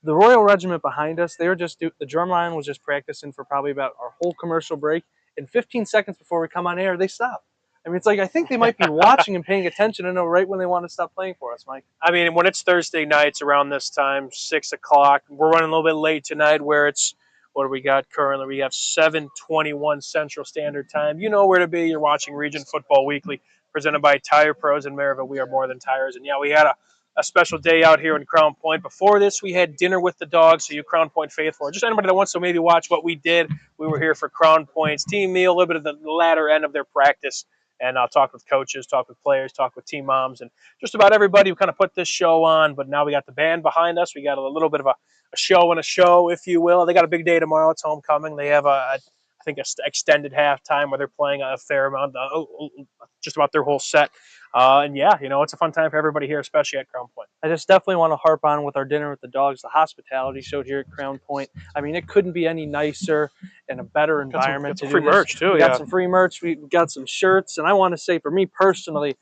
the Royal Regiment behind us, they were just the drum line was just practicing for probably about our whole commercial break. And 15 seconds before we come on air, they stop. I mean, it's like I think they might be watching and paying attention to know right when they want to stop playing for us, Mike. I mean, when it's Thursday nights around this time, 6 o'clock, we're running a little bit late tonight where it's, what do we got currently? We have 7:21 Central Standard Time. You know where to be. You're watching Region Football Weekly, presented by Tire Pros in Maryville. We are more than tires. And yeah, we had a special day out here in Crown Point. Before this, we had dinner with the dogs, so you Crown Point faithful, or just anybody that wants to maybe watch what we did. We were here for Crown Point's team meal, a little bit of the latter end of their practice. And I'll talk with coaches, talk with players, talk with team moms, and just about everybody who kind of put this show on. But now we got the band behind us. We got a little bit of a show and a show, if you will. They got a big day tomorrow. It's homecoming. They have I think, extended halftime where they're playing a fair amount, just about their whole set. And yeah, it's a fun time for everybody here, especially at Crown Point. I just definitely want to harp on with our dinner with the dogs, the hospitality showed here at Crown Point. I mean, it couldn't be any nicer and a better environment. Got some free merch too. We got some free merch. We got some shirts, and I want to say, for me personally,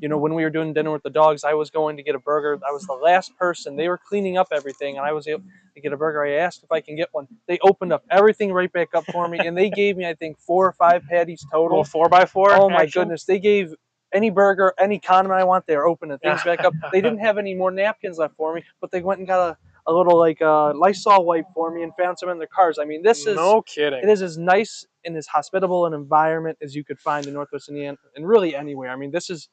when we were doing dinner with the dogs, I was going to get a burger. I was the last person. They were cleaning up everything, and I was able to get a burger. I asked if I can get one. They opened up everything right back up for me, and they gave me, I think, 4 or 5 patties total. 4x4. Oh my goodness! They gave any burger, any condiment I want. They were opening things back up. They didn't have any more napkins left for me, but they went and got a little Lysol wipe for me and found some in their cars. I mean, this is no kidding. It is as nice and as hospitable an environment as you could find in Northwest Indiana, and really anywhere. I mean, this is.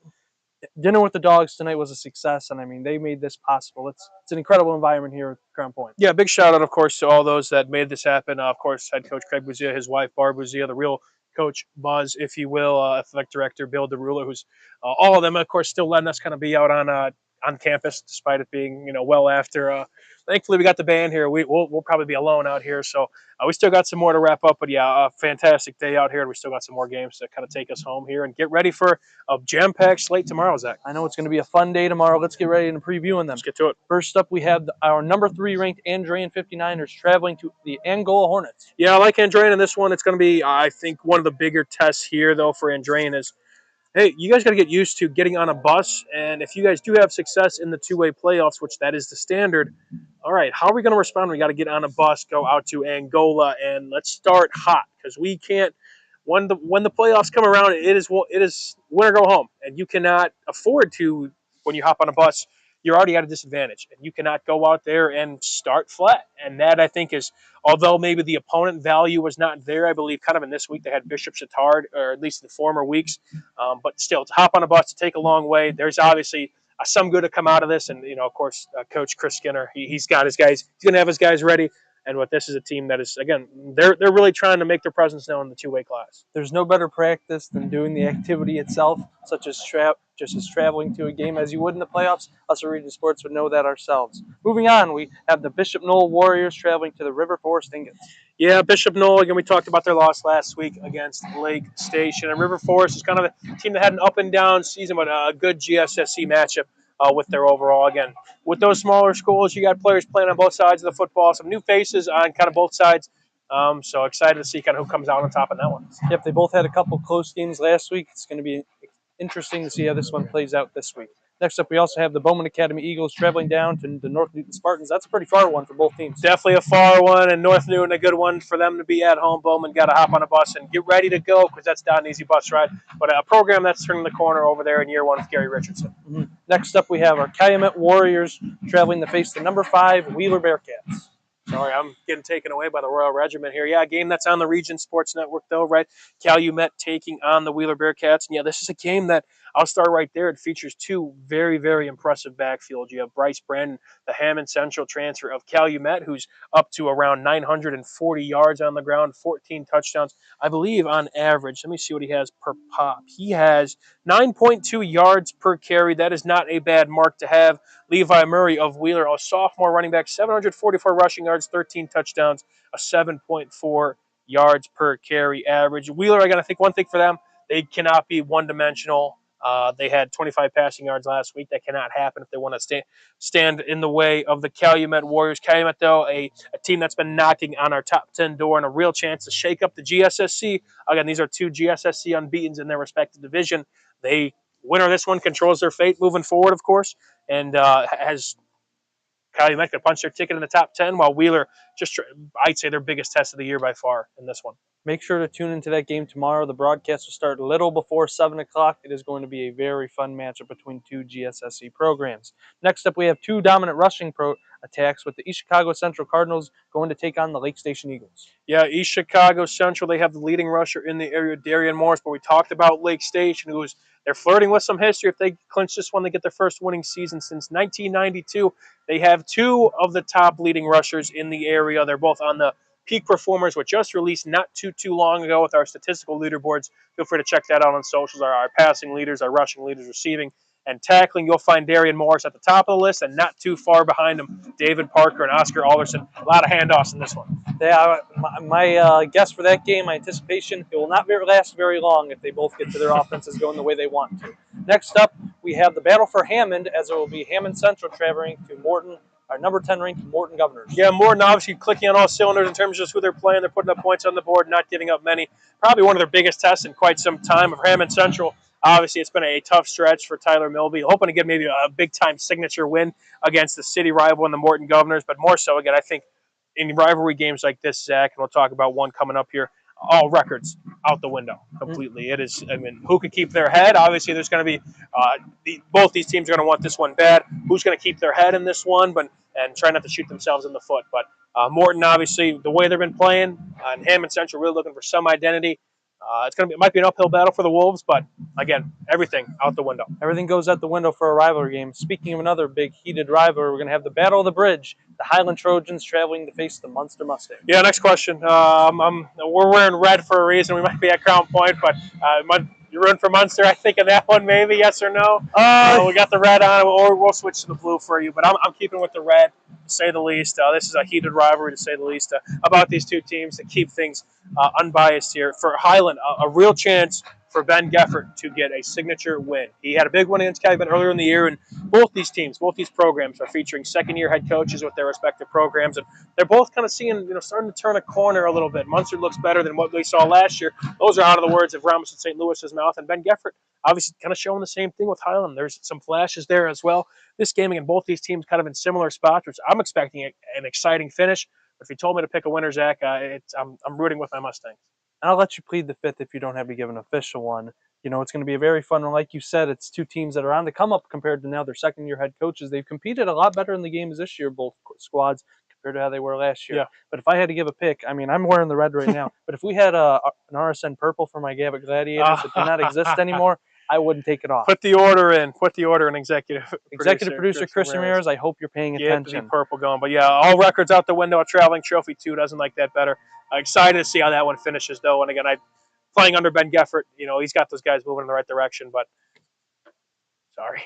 Dinner with the dogs tonight was a success, and I mean, they made this possible. It's an incredible environment here at Crown Point. Yeah, big shout out, of course, to all those that made this happen. Of course, head coach Craig Buzia, his wife Barb Buzia, the real coach Buzz, if you will, athletic director Bill DeRuler, who's all of them, of course, still letting us kind of be out on campus, despite it being well after. Thankfully, we got the band here. We'll probably be alone out here, so we still got some more to wrap up. But yeah, a fantastic day out here, and we still got some more games to kind of take us home here and get ready for a jam-packed slate tomorrow, Zach. I know it's going to be a fun day tomorrow. Let's get ready and previewing them. Let's get to it. First up, we have our number 3 ranked Andrean 59ers traveling to the Angola Hornets. Yeah, I like Andrean in this one. It's going to be, I think, one of the bigger tests here, though, for Andrean is, hey, you guys got to get used to getting on a bus, and if you guys do have success in the two-way playoffs, which that is the standard, all right, how are we going to respond? We got to get on a bus, go out to Angola, and let's start hot, because we can't. When the playoffs come around, it is win or go home, and you cannot afford to, when you hop on a bus, you're already at a disadvantage, and you cannot go out there and start flat. And that, I think, is, although maybe the opponent value was not there, I believe kind of in this week they had Bishop Chatard, or at least in the former weeks, but still, to hop on a bus, to take a long way, there's obviously some good to come out of this. And, of course, Coach Chris Skinner, he's got his guys. He's going to have his guys ready. And what this is a team that is, again, they're really trying to make their presence known in the two-way class. There's no better practice than doing the activity itself, such as just as traveling to a game as you would in the playoffs. Us at Region Sports would know that ourselves. Moving on, we have the Bishop Knoll Warriors traveling to the River Forest Ingots. Yeah, Bishop Knoll, again, we talked about their loss last week against Lake Station. And River Forest is kind of a team that had an up-and-down season, but a good GSSC matchup. With their overall, again, with those smaller schools, you got players playing on both sides of the football, some new faces on kind of both sides. So excited to see kind of who comes out on top in that one. Yep, they both had a couple close games last week. It's going to be interesting to see how this one plays out this week. Next up, we also have the Bowman Academy Eagles traveling down to the North Newton Spartans. That's a pretty far one for both teams. Definitely a far one, and North Newton a good one for them to be at home. Bowman got to hop on a bus and get ready to go, because that's not an easy bus ride. But a program that's turning the corner over there in year 1 with Gary Richardson. Mm-hmm. Next up, we have our Calumet Warriors traveling to face the number 5 Wheeler Bearcats. Sorry, I'm getting taken away by the Royal Regiment here. Yeah, a game that's on the Region Sports Network, though, right? Calumet taking on the Wheeler Bearcats. And, yeah, this is a game that I'll start right there. It features two very, very impressive backfields. You have Bryce Brandon, the Hammond Central transfer of Calumet, who's up to around 940 yards on the ground, 14 touchdowns, I believe, on average. Let me see what he has per pop. He has 9.2 yards per carry. That is not a bad mark to have. Levi Murray of Wheeler, a sophomore running back, 744 rushing yards, 13 touchdowns, a 7.4 yards per carry average. Wheeler, I got to think one thing for them, they cannot be one-dimensional. They had 25 passing yards last week. That cannot happen if they want to stand in the way of the Calumet Warriors. Calumet, though, a team that's been knocking on our top 10 door and a real chance to shake up the GSSC. Again, these are two GSSC unbeatens in their respective division. The winner of this one controls their fate moving forward, of course, and has Calumet could punch their ticket in the top 10, while Wheeler, I'd say their biggest test of the year by far in this one. Make sure to tune into that game tomorrow. The broadcast will start a little before 7 o'clock. It is going to be a very fun matchup between two GSSC programs. Next up, we have two dominant rushing attacks with the East Chicago Central Cardinals going to take on the Lake Station Eagles. Yeah, East Chicago Central, they have the leading rusher in the area, Darian Morris, but we talked about Lake Station, they're flirting with some history. If they clinch this one, they get their first winning season since 1992. They have two of the top leading rushers in the area. They're both on the Peak Performers, which just released not too long ago with our statistical leaderboards. Feel free to check that out on socials. Our passing leaders, our rushing leaders, receiving and tackling. You'll find Darian Morris at the top of the list, and not too far behind him, David Parker and Oscar Alderson. A lot of handoffs in this one. Yeah, my guess for that game, my anticipation, it will not last very long if they both get to their offenses going the way they want to. Next up, we have the battle for Hammond, as it will be Hammond Central traveling to Morton, our number 10 ranked Morton Governors. Yeah, Morton obviously clicking on all cylinders in terms of just who they're playing. They're putting up points on the board, not giving up many. Probably one of their biggest tests in quite some time of Hammond Central. Obviously, it's been a tough stretch for Tyler Milby, hoping to get maybe a big-time signature win against the city rival in the Morton Governors, but more so, again, I think in rivalry games like this, Zach, and we'll talk about one coming up here, all records out the window completely. It is, I mean, who could keep their head? Obviously, there's going to be both these teams are going to want this one bad. Who's going to keep their head in this one, and try not to shoot themselves in the foot? But Morton, obviously, the way they've been playing, and Hammond Central really looking for some identity. It might be an uphill battle for the Wolves, but again, everything out the window. Everything goes out the window for a rivalry game. Speaking of another big heated rivalry, we're going to have the Battle of the Bridge. The Highland Trojans traveling to face the Munster Mustangs. Yeah, next question. We're wearing red for a reason. We might be at Crown Point, but you're rooting for Munster, I think, in that one, maybe, yes or no? We got the red on, or we'll switch to the blue for you, but I'm keeping with the red, to say the least. This is a heated rivalry, to say the least, about these two teams, to keep things unbiased here. For Highland, a real chance for Ben Geffert to get a signature win. He had a big win against Calumet earlier in the year, and both these programs are featuring second-year head coaches with their respective programs, and they're both kind of starting to turn a corner a little bit. Munster looks better than what we saw last year. Those are out of the words of Ramos and St. Louis's mouth, and Ben Geffert obviously kind of showing the same thing with Highland. There's some flashes there as well. This game, again, both these teams kind of in similar spots, which I'm expecting an exciting finish. But if you told me to pick a winner, Zach, I'm rooting with my Mustangs. I'll let you plead the fifth if you don't have to give an official one. You know, it's going to be a very fun one. Like you said, it's two teams that are on the come up compared to now their second-year head coaches. They've competed a lot better in the games this year, both squads, compared to how they were last year. Yeah. But if I had to give a pick, I mean, I'm wearing the red right now. But if we had an RSN purple for my Gavitt Gladiators that do not exist anymore, I wouldn't take it off. Put the order in, executive producer Chris Ramirez. I hope you're paying attention. Get the purple going. But yeah, all records out the window. A traveling trophy too doesn't like that better. Excited to see how that one finishes though. And again, playing under Ben Geffert, he's got those guys moving in the right direction. But sorry.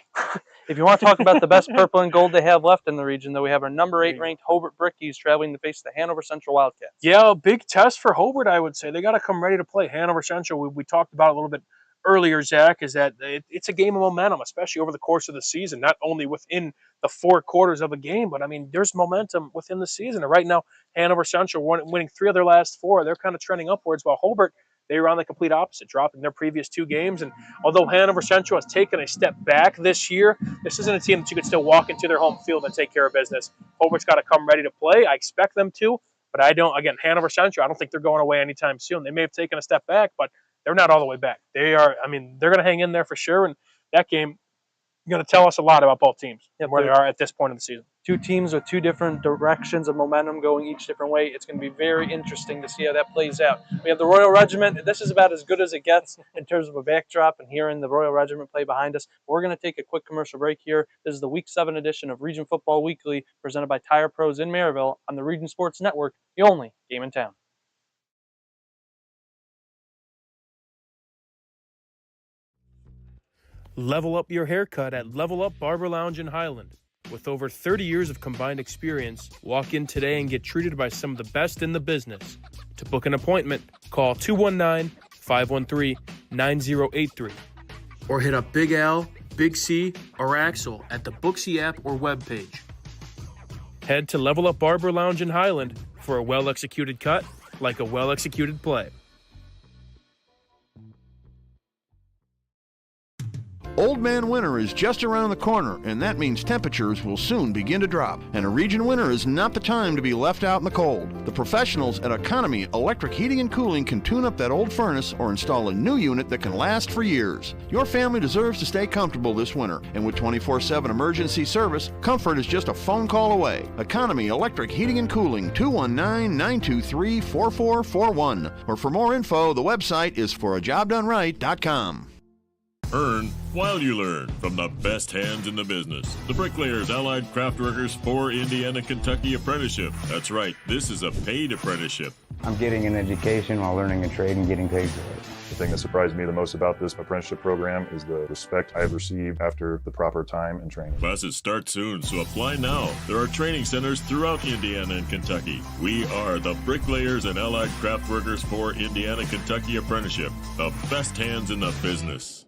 If you want to talk about the best purple and gold they have left in the region, though, we have our number 8 ranked Hobart Brickies traveling to face the Hanover Central Wildcats. Yeah, a big test for Hobart, I would say. They got to come ready to play. Hanover Central, we talked about it a little bit earlier, Zach, is that it's a game of momentum, especially over the course of the season, not only within the 4 quarters of a game, but, I mean, there's momentum within the season. And right now, Hanover Central winning 3 of their last 4. They're kind of trending upwards, while Hobart, they were on the complete opposite, dropping their previous 2 games. And although Hanover Central has taken a step back this year, this isn't a team that you can still walk into their home field and take care of business. Hobart's got to come ready to play. I expect them to, but Hanover Central, I don't think they're going away anytime soon. They may have taken a step back, but they're not all the way back. They're going to hang in there for sure. And that game is going to tell us a lot about both teams and where they are at this point in the season. Two teams with two different directions of momentum going each different way. It's going to be very interesting to see how that plays out. We have the Royal Regiment. This is about as good as it gets in terms of a backdrop and hearing the Royal Regiment play behind us. We're going to take a quick commercial break here. This is the Week 7 edition of Region Football Weekly, presented by Tire Pros in Maryville on the Region Sports Network, the only game in town. Level up your haircut at Level Up Barber Lounge in Highland. With over 30 years of combined experience, walk in today and get treated by some of the best in the business. To book an appointment, call 219-513-9083 or hit up Big Al, Big C, or Axel at the Booksy app or webpage. Head to Level Up Barber Lounge in Highland for a well-executed cut like a well-executed play. Old Man Winter is just around the corner, and that means temperatures will soon begin to drop. And a region winter is not the time to be left out in the cold. The professionals at Economy Electric Heating and Cooling can tune up that old furnace or install a new unit that can last for years. Your family deserves to stay comfortable this winter, and with 24/7 emergency service, comfort is just a phone call away. Economy Electric Heating and Cooling, 219-923-4441. Or for more info, the website is forajobdoneright.com. Earn while you learn from the best hands in the business. The Bricklayers Allied Craft Workers for Indiana, Kentucky Apprenticeship. That's right, this is a paid apprenticeship. I'm getting an education while learning a trade and getting paid for it. The thing that surprised me the most about this apprenticeship program is the respect I have received after the proper time and training. Classes start soon, so apply now. There are training centers throughout Indiana and Kentucky. We are the Bricklayers and Allied Craft Workers for Indiana, Kentucky Apprenticeship. The best hands in the business.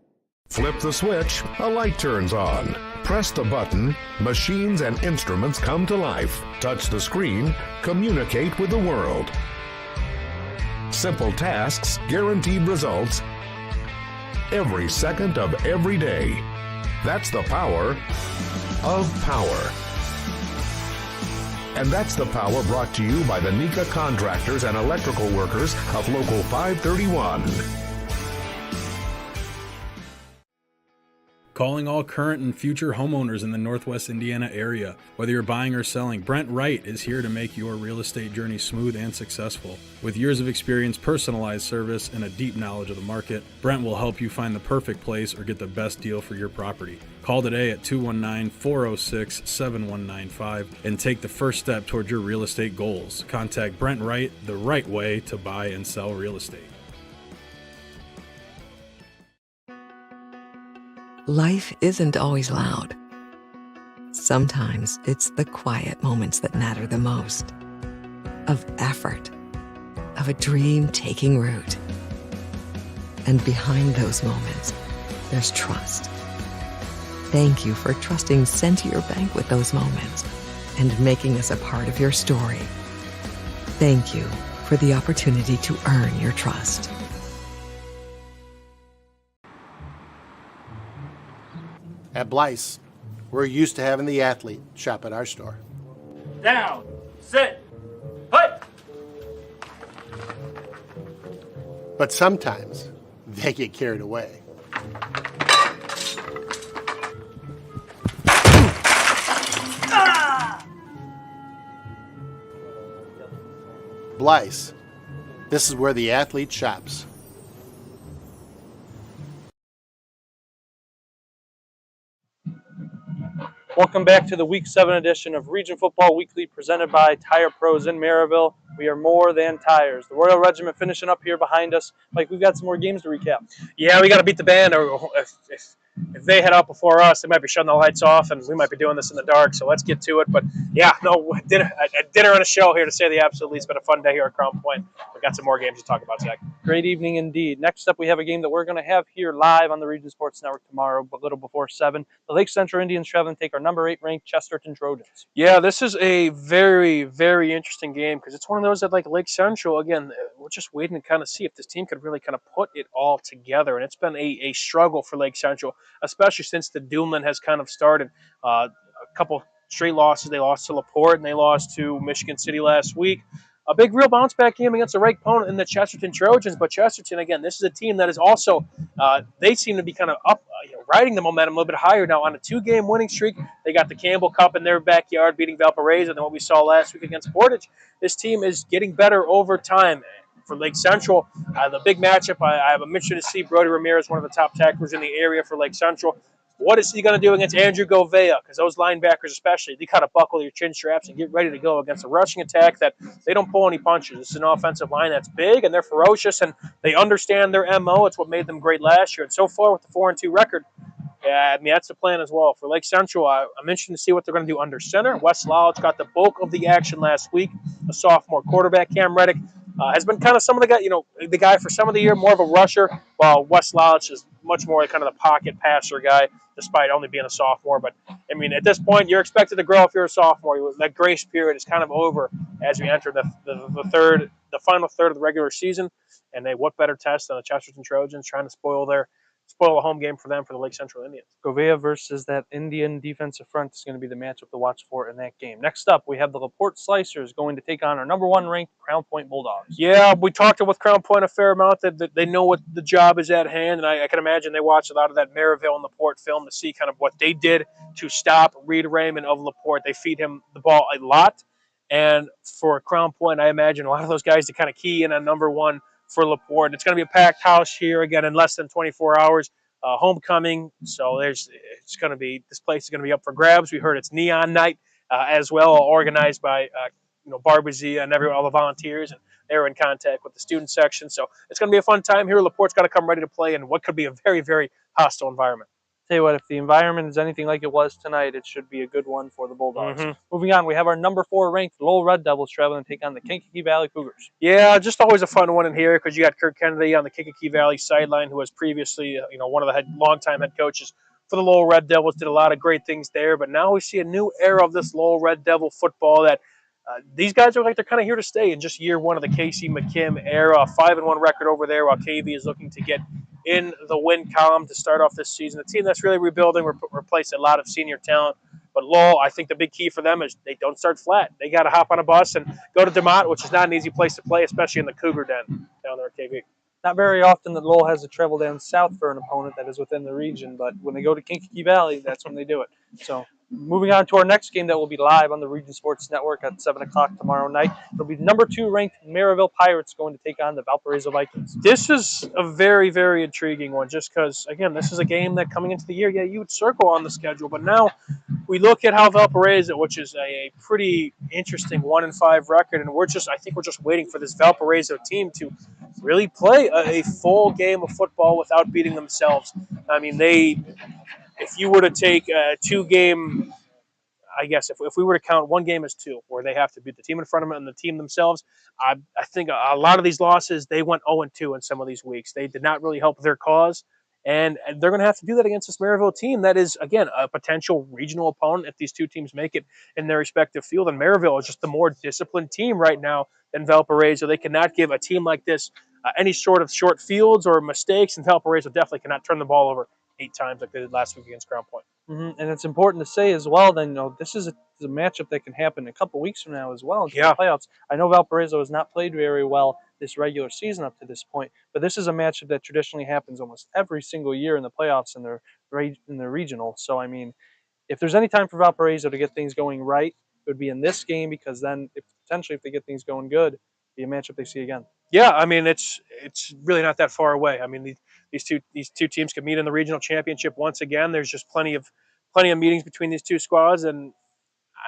Flip the switch, a light turns on. Press the button, machines and instruments come to life. Touch the screen, communicate with the world. Simple tasks, guaranteed results, every second of every day. That's the power of power. And that's the power brought to you by the NECA contractors and electrical workers of Local 531. Calling all current and future homeowners in the Northwest Indiana area. Whether you're buying or selling, Brent Wright is here to make your real estate journey smooth and successful. With years of experience, personalized service, and a deep knowledge of the market, Brent will help you find the perfect place or get the best deal for your property. Call today at 219-406-7195 and take the first step toward your real estate goals. Contact Brent Wright, the right way to buy and sell real estate. Life isn't always loud. Sometimes it's the quiet moments that matter the most. Of effort, of a dream taking root. And behind those moments, there's trust. Thank you for trusting Centier Bank with those moments and making us a part of your story. Thank you for the opportunity to earn your trust. At Blyce, we're used to having the athlete shop at our store. Down, sit, put. But sometimes they get carried away. Blyce, this is where the athlete shops. Welcome back to the Week 7 edition of Region Football Weekly, presented by Tire Pros in Maryville. We are more than tires. The Royal Regiment finishing up here behind us. Mike, we've got some more games to recap. Yeah, we got to beat the band. Or if they head out before us, they might be shutting the lights off, and we might be doing this in the dark. So let's get to it. But yeah, no, dinner and a show here to say the absolute least. It's been a fun day here at Crown Point. We got some more games to talk about, Zach. Great evening indeed. Next up, we have a game that we're going to have here live on the Region Sports Network tomorrow, a little before 7. The Lake Central Indians traveling to take our number 8 ranked Chesterton Trojans. Yeah, this is a very, very interesting game because it's one of those that, like Lake Central, again, we're just waiting to kind of see if this team could really kind of put it all together. And it's been a struggle for Lake Central, especially since the Duneland has kind of started. A couple straight losses. They lost to LaPorte and they lost to Michigan City last week. A big real bounce back game against a ranked opponent in the Chesterton Trojans. But Chesterton, again, this is a team that is also, they seem to be kind of up, riding the momentum a little bit higher now on a 2-game winning streak. They got the Campbell Cup in their backyard, beating Valparaiso. Than what we saw last week against Portage. This team is getting better over time. For Lake Central, the big matchup, I have a mission to see Brody Ramirez, one of the top tacklers in the area for Lake Central. What is he going to do against Andrew Govea? Because those linebackers especially, they got to buckle your chin straps and get ready to go against a rushing attack that they don't pull any punches. This is an offensive line that's big, and they're ferocious, and they understand their MO. It's what made them great last year. And so far with the 4-2 record, yeah, I mean, that's the plan as well. For Lake Central, I'm interested to see what they're going to do under center. Wes Lodge got the bulk of the action last week. The sophomore quarterback, Cam Reddick, has been kind of some of the guy, the guy for some of the year, more of a rusher, while Wes Lodge is much more kind of the pocket passer guy, despite only being a sophomore. But, I mean, at this point, you're expected to grow if you're a sophomore. That grace period is kind of over as we enter the final third of the regular season. And what better test than the Chesterton Trojans trying to spoil a home game for them for the Lake Central Indians. Govea versus that Indian defensive front is going to be the matchup to watch for in that game. Next up, we have the LaPorte Slicers going to take on our number 1 ranked Crown Point Bulldogs. Yeah, we talked with Crown Point a fair amount that they know what the job is at hand, and I can imagine they watched a lot of that Maryville and LaPorte film to see kind of what they did to stop Reed Raymond of LaPorte. They feed him the ball a lot, and for Crown Point, I imagine a lot of those guys to kind of key in on number 1 for LaPorte. It's going to be a packed house here again in less than 24 hours. Homecoming, so this place is going to be up for grabs. We heard it's neon night as well, organized by Barbizia and all the volunteers, and they're in contact with the student section. So it's going to be a fun time here. LaPorte's got to come ready to play in what could be a very, very hostile environment. Tell you what, if the environment is anything like it was tonight, it should be a good one for the Bulldogs. Mm-hmm. Moving on, we have our number 4 ranked Lowell Red Devils traveling to take on the Kankakee Valley Cougars. Yeah, just always a fun one in here because you got Kirk Kennedy on the Kankakee Valley sideline, who was previously one of the longtime head coaches for the Lowell Red Devils, did a lot of great things there. But now we see a new era of this Lowell Red Devil football that these guys are like they're kind of here to stay in just year 1 of the Casey McKim era. 5-1 record over there, while KV is looking to get in the win column to start off this season. A team that's really rebuilding, replaced a lot of senior talent. But Lowell, I think the big key for them is they don't start flat. They got to hop on a bus and go to DeMott, which is not an easy place to play, especially in the Cougar Den down there at KV. Not very often that Lowell has to travel down south for an opponent that is within the region, but when they go to Kankakee Valley, that's when they do it. So moving on to our next game that will be live on the Region Sports Network at 7 o'clock tomorrow night. It'll be number 2 ranked Maryville Pirates going to take on the Valparaiso Vikings. This is a very, very intriguing one just because, again, this is a game that coming into the year, you would circle on the schedule. But now we look at how Valparaiso, which is a pretty interesting 1-5 record, and I think we're just waiting for this Valparaiso team to really play a full game of football without beating themselves. I mean, if you were to take a 2-game, I guess if we were to count 1 game as 2, where they have to beat the team in front of them and the team themselves, I think a lot of these losses, they went 0-2 in some of these weeks. They did not really help their cause, and they're going to have to do that against this Maryville team that is, again, a potential regional opponent if these two teams make it in their respective field. And Maryville is just the more disciplined team right now than Valparaiso. They cannot give a team like this any sort of short fields or mistakes, and Valparaiso definitely cannot turn the ball over 8 times like they did last week against Crown Point. Mm-hmm. And it's important to say as well, then, this is a matchup that can happen a couple weeks from now as well in the playoffs. I know Valparaiso has not played very well this regular season up to this point, but this is a matchup that traditionally happens almost every single year in the playoffs in the regional. So, I mean, if there's any time for Valparaiso to get things going right, it would be in this game, because then potentially if they get things going good, it'd be a matchup they see again. Yeah, I mean, it's really not that far away. I mean, these two teams could meet in the regional championship once again. There's just plenty of meetings between these two squads, and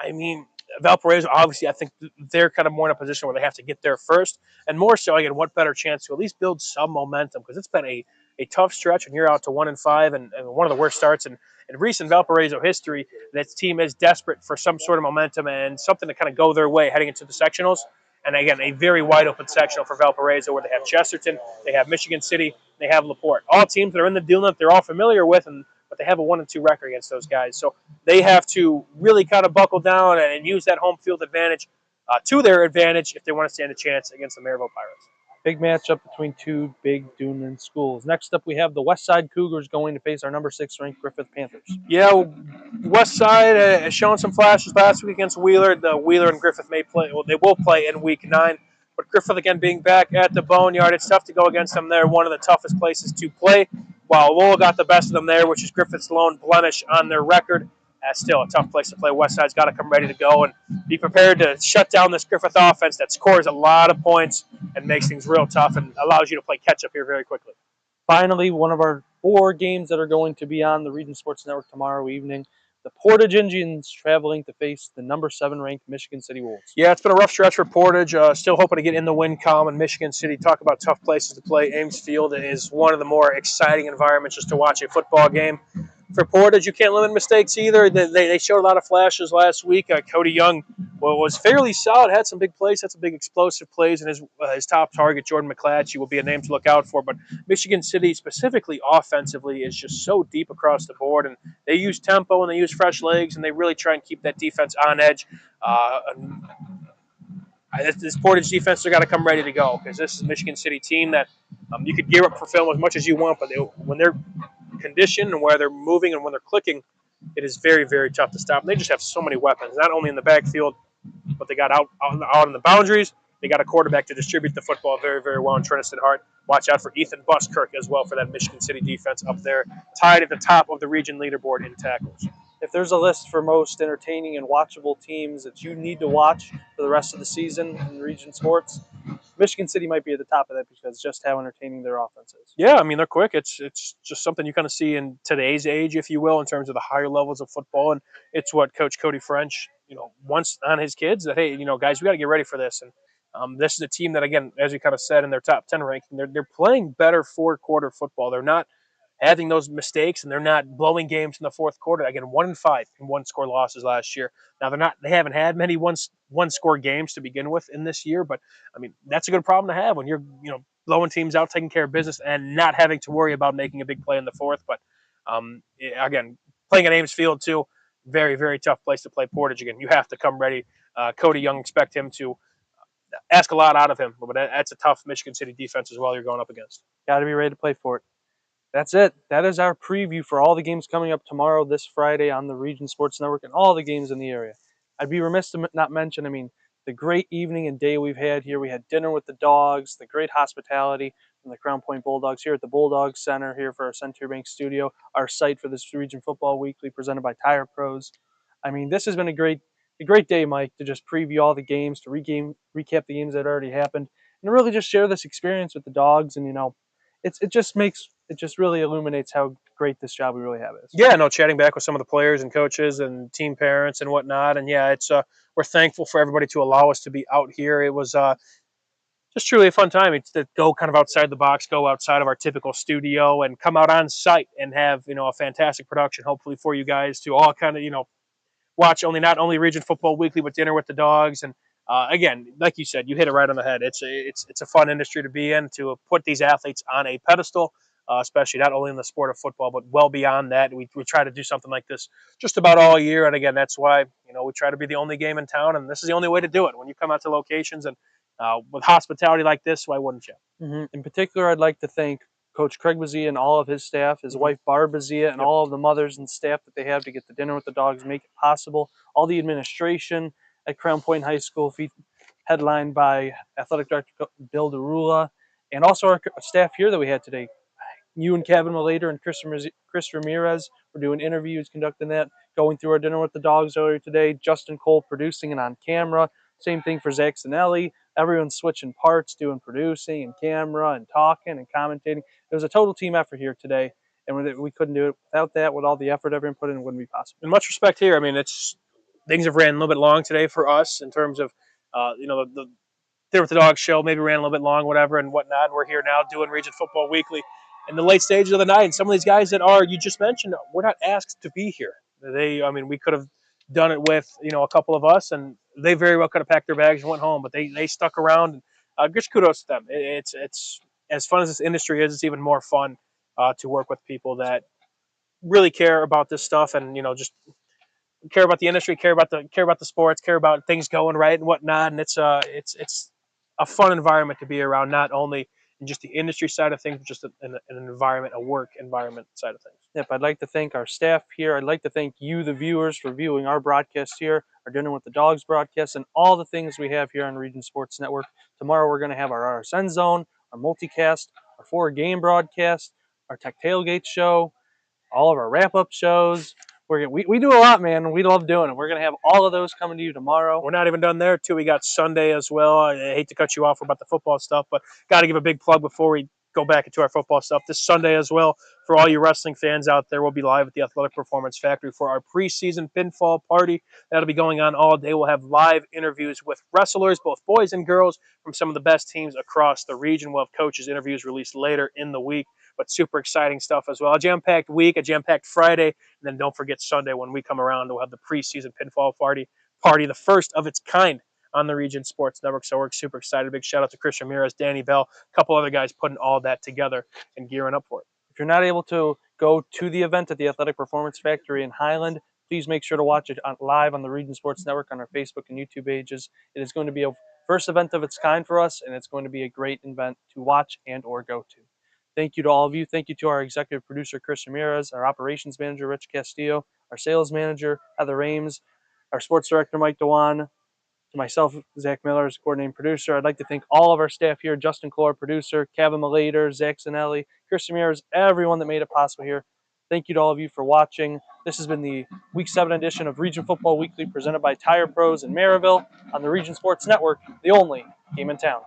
I mean, Valparaiso, obviously, I think they're kind of more in a position where they have to get there first, and more so, again, what better chance to at least build some momentum, because it's been a tough stretch when you're out to 1-5 and one of the worst starts in recent Valparaiso history. This team is desperate for some sort of momentum and something to kind of go their way heading into the sectionals. And again, a very wide open sectional for Valparaiso, where they have Chesterton, they have Michigan City, they have LaPorte. All teams that are in the deal that they're all familiar with, but they have a 1-2 record against those guys. So they have to really kind of buckle down and use that home field advantage to their advantage if they want to stand a chance against the Maryville Pirates. Big matchup between 2 big Duneland schools. Next up, we have the West Side Cougars going to face our number 6 ranked Griffith Panthers. Yeah, West Side has shown some flashes last week against Wheeler. The Wheeler and Griffith may play. Well, they will play in Week 9. But Griffith, again, being back at the Boneyard, it's tough to go against them there. One of the toughest places to play. while Lowell got the best of them there, which is Griffith's lone blemish on their record, that's still a tough place to play. Westside's got to come ready to go and be prepared to shut down this Griffith offense that scores a lot of points and makes things real tough and allows you to play catch-up here very quickly. Finally, one of our 4 games that are going to be on the Region Sports Network tomorrow evening. The Portage Indians traveling to face the number 7 ranked Michigan City Wolves. Yeah, it's been a rough stretch for Portage. Still hoping to get in the win column in Michigan City. Talk about tough places to play. Ames Field is one of the more exciting environments just to watch a football game. For Portage, you can't limit mistakes either. They showed a lot of flashes last week. Cody Young was fairly solid, had some big plays, had some big explosive plays, and his top target, Jordan McClatchy, will be a name to look out for. But Michigan City, specifically offensively, is just so deep across the board, and they use tempo and they use fresh legs, and they really try and keep that defense on edge. This Portage defense, they've got to come ready to go because this is a Michigan City team that you could gear up for film as much as you want, but when they're conditioned and where they're moving and when they're clicking, it is very, very tough to stop. And they just have so many weapons, not only in the backfield, but they got out in the boundaries. They got a quarterback to distribute the football very, very well in Trinidad Hart. Watch out for Ethan Buskirk as well for that Michigan City defense up there, tied at the top of the region leaderboard in tackles. If there's a list for most entertaining and watchable teams that you need to watch for the rest of the season in region sports, Michigan City might be at the top of that because just how entertaining their offense is. Yeah, I mean, they're quick. It's just something you kind of see in today's age, if you will, in terms of the higher levels of football. And it's what Coach Cody French, wants on his kids that, hey, guys, we got to get ready for this. And this is a team that, again, as you kind of said in their top 10 ranking, they're playing better fourth-quarter football. They're not having those mistakes, and they're not blowing games in the fourth quarter. Again, 1-5 in one-score losses last year. Now they haven't had many one-score games to begin with in this year, but I mean that's a good problem to have when you're blowing teams out, taking care of business, and not having to worry about making a big play in the fourth. But again, playing at Ames Field too, very, very tough place to play Portage. Again, you have to come ready. Cody Young, expect him to ask a lot out of him, but that's a tough Michigan City defense as well you're going up against. Got to be ready to play for it. That's it. That is our preview for all the games coming up tomorrow, this Friday on the Region Sports Network, and all the games in the area. I'd be remiss to not mention, the great evening and day we've had here. We had dinner with the dogs, the great hospitality from the Crown Point Bulldogs here at the Bulldogs Center here for our Century Bank studio, our site for this Region Football Weekly presented by Tire Pros. This has been a great day, Mike, to just preview all the games, to recap the games that already happened, and to really just share this experience with the dogs. And, it just really illuminates how great this job we really have is. Yeah, chatting back with some of the players and coaches and team parents and whatnot. And yeah, it's we're thankful for everybody to allow us to be out here. It was just truly a fun time. It's to go kind of outside the box, go outside of our typical studio and come out on site and have, a fantastic production, hopefully for you guys to all kind of, watch not only Region Football Weekly, but Dinner with the Dogs. And again, like you said, you hit it right on the head. It's a fun industry to be in, to put these athletes on a pedestal. Especially not only in the sport of football, but well beyond that. We try to do something like this just about all year. And again, that's why, we try to be the only game in town. And this is the only way to do it. When you come out to locations and with hospitality like this, why wouldn't you? Mm-hmm. In particular, I'd like to thank Coach Craig Bazia and all of his staff, his wife Barb Bazia, and all of the mothers and staff that they have to get the Dinner with the Dogs, make it possible. All the administration at Crown Point High School, headlined by Athletic Director Bill DeRula, and also our staff here that we had today. You and Kevin Malater and Chris Ramirez were doing interviews, conducting that, going through our Dinner with the Dogs earlier today. Justin Cole producing and on camera. Same thing for Zach Zanelli. Everyone's switching parts, doing producing and camera and talking and commentating. It was a total team effort here today, and we couldn't do it without that. With all the effort everyone put in, it wouldn't be possible. In much respect here, things have ran a little bit long today for us in terms of, the Dinner with the Dogs show maybe ran a little bit long, whatever, and whatnot. We're here now doing Region Football Weekly in the late stages of the night, and some of these guys that you just mentioned, we're not asked to be here. We could have done it with, a couple of us, and they very well could have packed their bags and went home, but they stuck around, and just kudos to them. It's as fun as this industry is, it's even more fun to work with people that really care about this stuff and, just care about the industry, care about the sports, care about things going right and whatnot. And it's a fun environment to be around, not only in just the industry side of things, but just an environment, a work environment side of things. Yep, I'd like to thank our staff here. I'd like to thank you, the viewers, for viewing our broadcast here, our Dinner with the Dogs broadcast, and all the things we have here on Region Sports Network. Tomorrow we're going to have our RSN Zone, our multicast, our 4-game broadcast, our Tech Tailgate show, all of our wrap-up shows. We do a lot, man. We love doing it. We're going to have all of those coming to you tomorrow. We're not even done there, too. We got Sunday as well. I hate to cut you off about the football stuff, but got to give a big plug before we go back into our football stuff. This Sunday as well, for all you wrestling fans out there, we'll be live at the Athletic Performance Factory for our preseason pinfall party. That'll be going on all day. We'll have live interviews with wrestlers, both boys and girls, from some of the best teams across the region. We'll have coaches' interviews released later in the week, but super exciting stuff as well. A jam-packed week, a jam-packed Friday, and then don't forget Sunday when we come around, we'll have the preseason pinfall party, the first of its kind on the Region Sports Network. So we're super excited. Big shout out to Chris Ramirez, Danny Bell, a couple other guys putting all that together and gearing up for it. If you're not able to go to the event at the Athletic Performance Factory in Highland, please make sure to watch it live on the Region Sports Network on our Facebook and YouTube pages. It is going to be a first event of its kind for us, and it's going to be a great event to watch and or go to. Thank you to all of you. Thank you to our executive producer, Chris Ramirez, our operations manager, Rich Castillo, our sales manager, Heather Rames, our sports director, Mike Dewan, to myself, Zach Miller, as coordinating producer. I'd like to thank all of our staff here, Justin Clore, producer, Kevin Malater, Zach Zanelli, Chris Ramirez, everyone that made it possible here. Thank you to all of you for watching. This has been the Week 7 edition of Region Football Weekly presented by Tire Pros in Maryville on the Region Sports Network, the only game in town.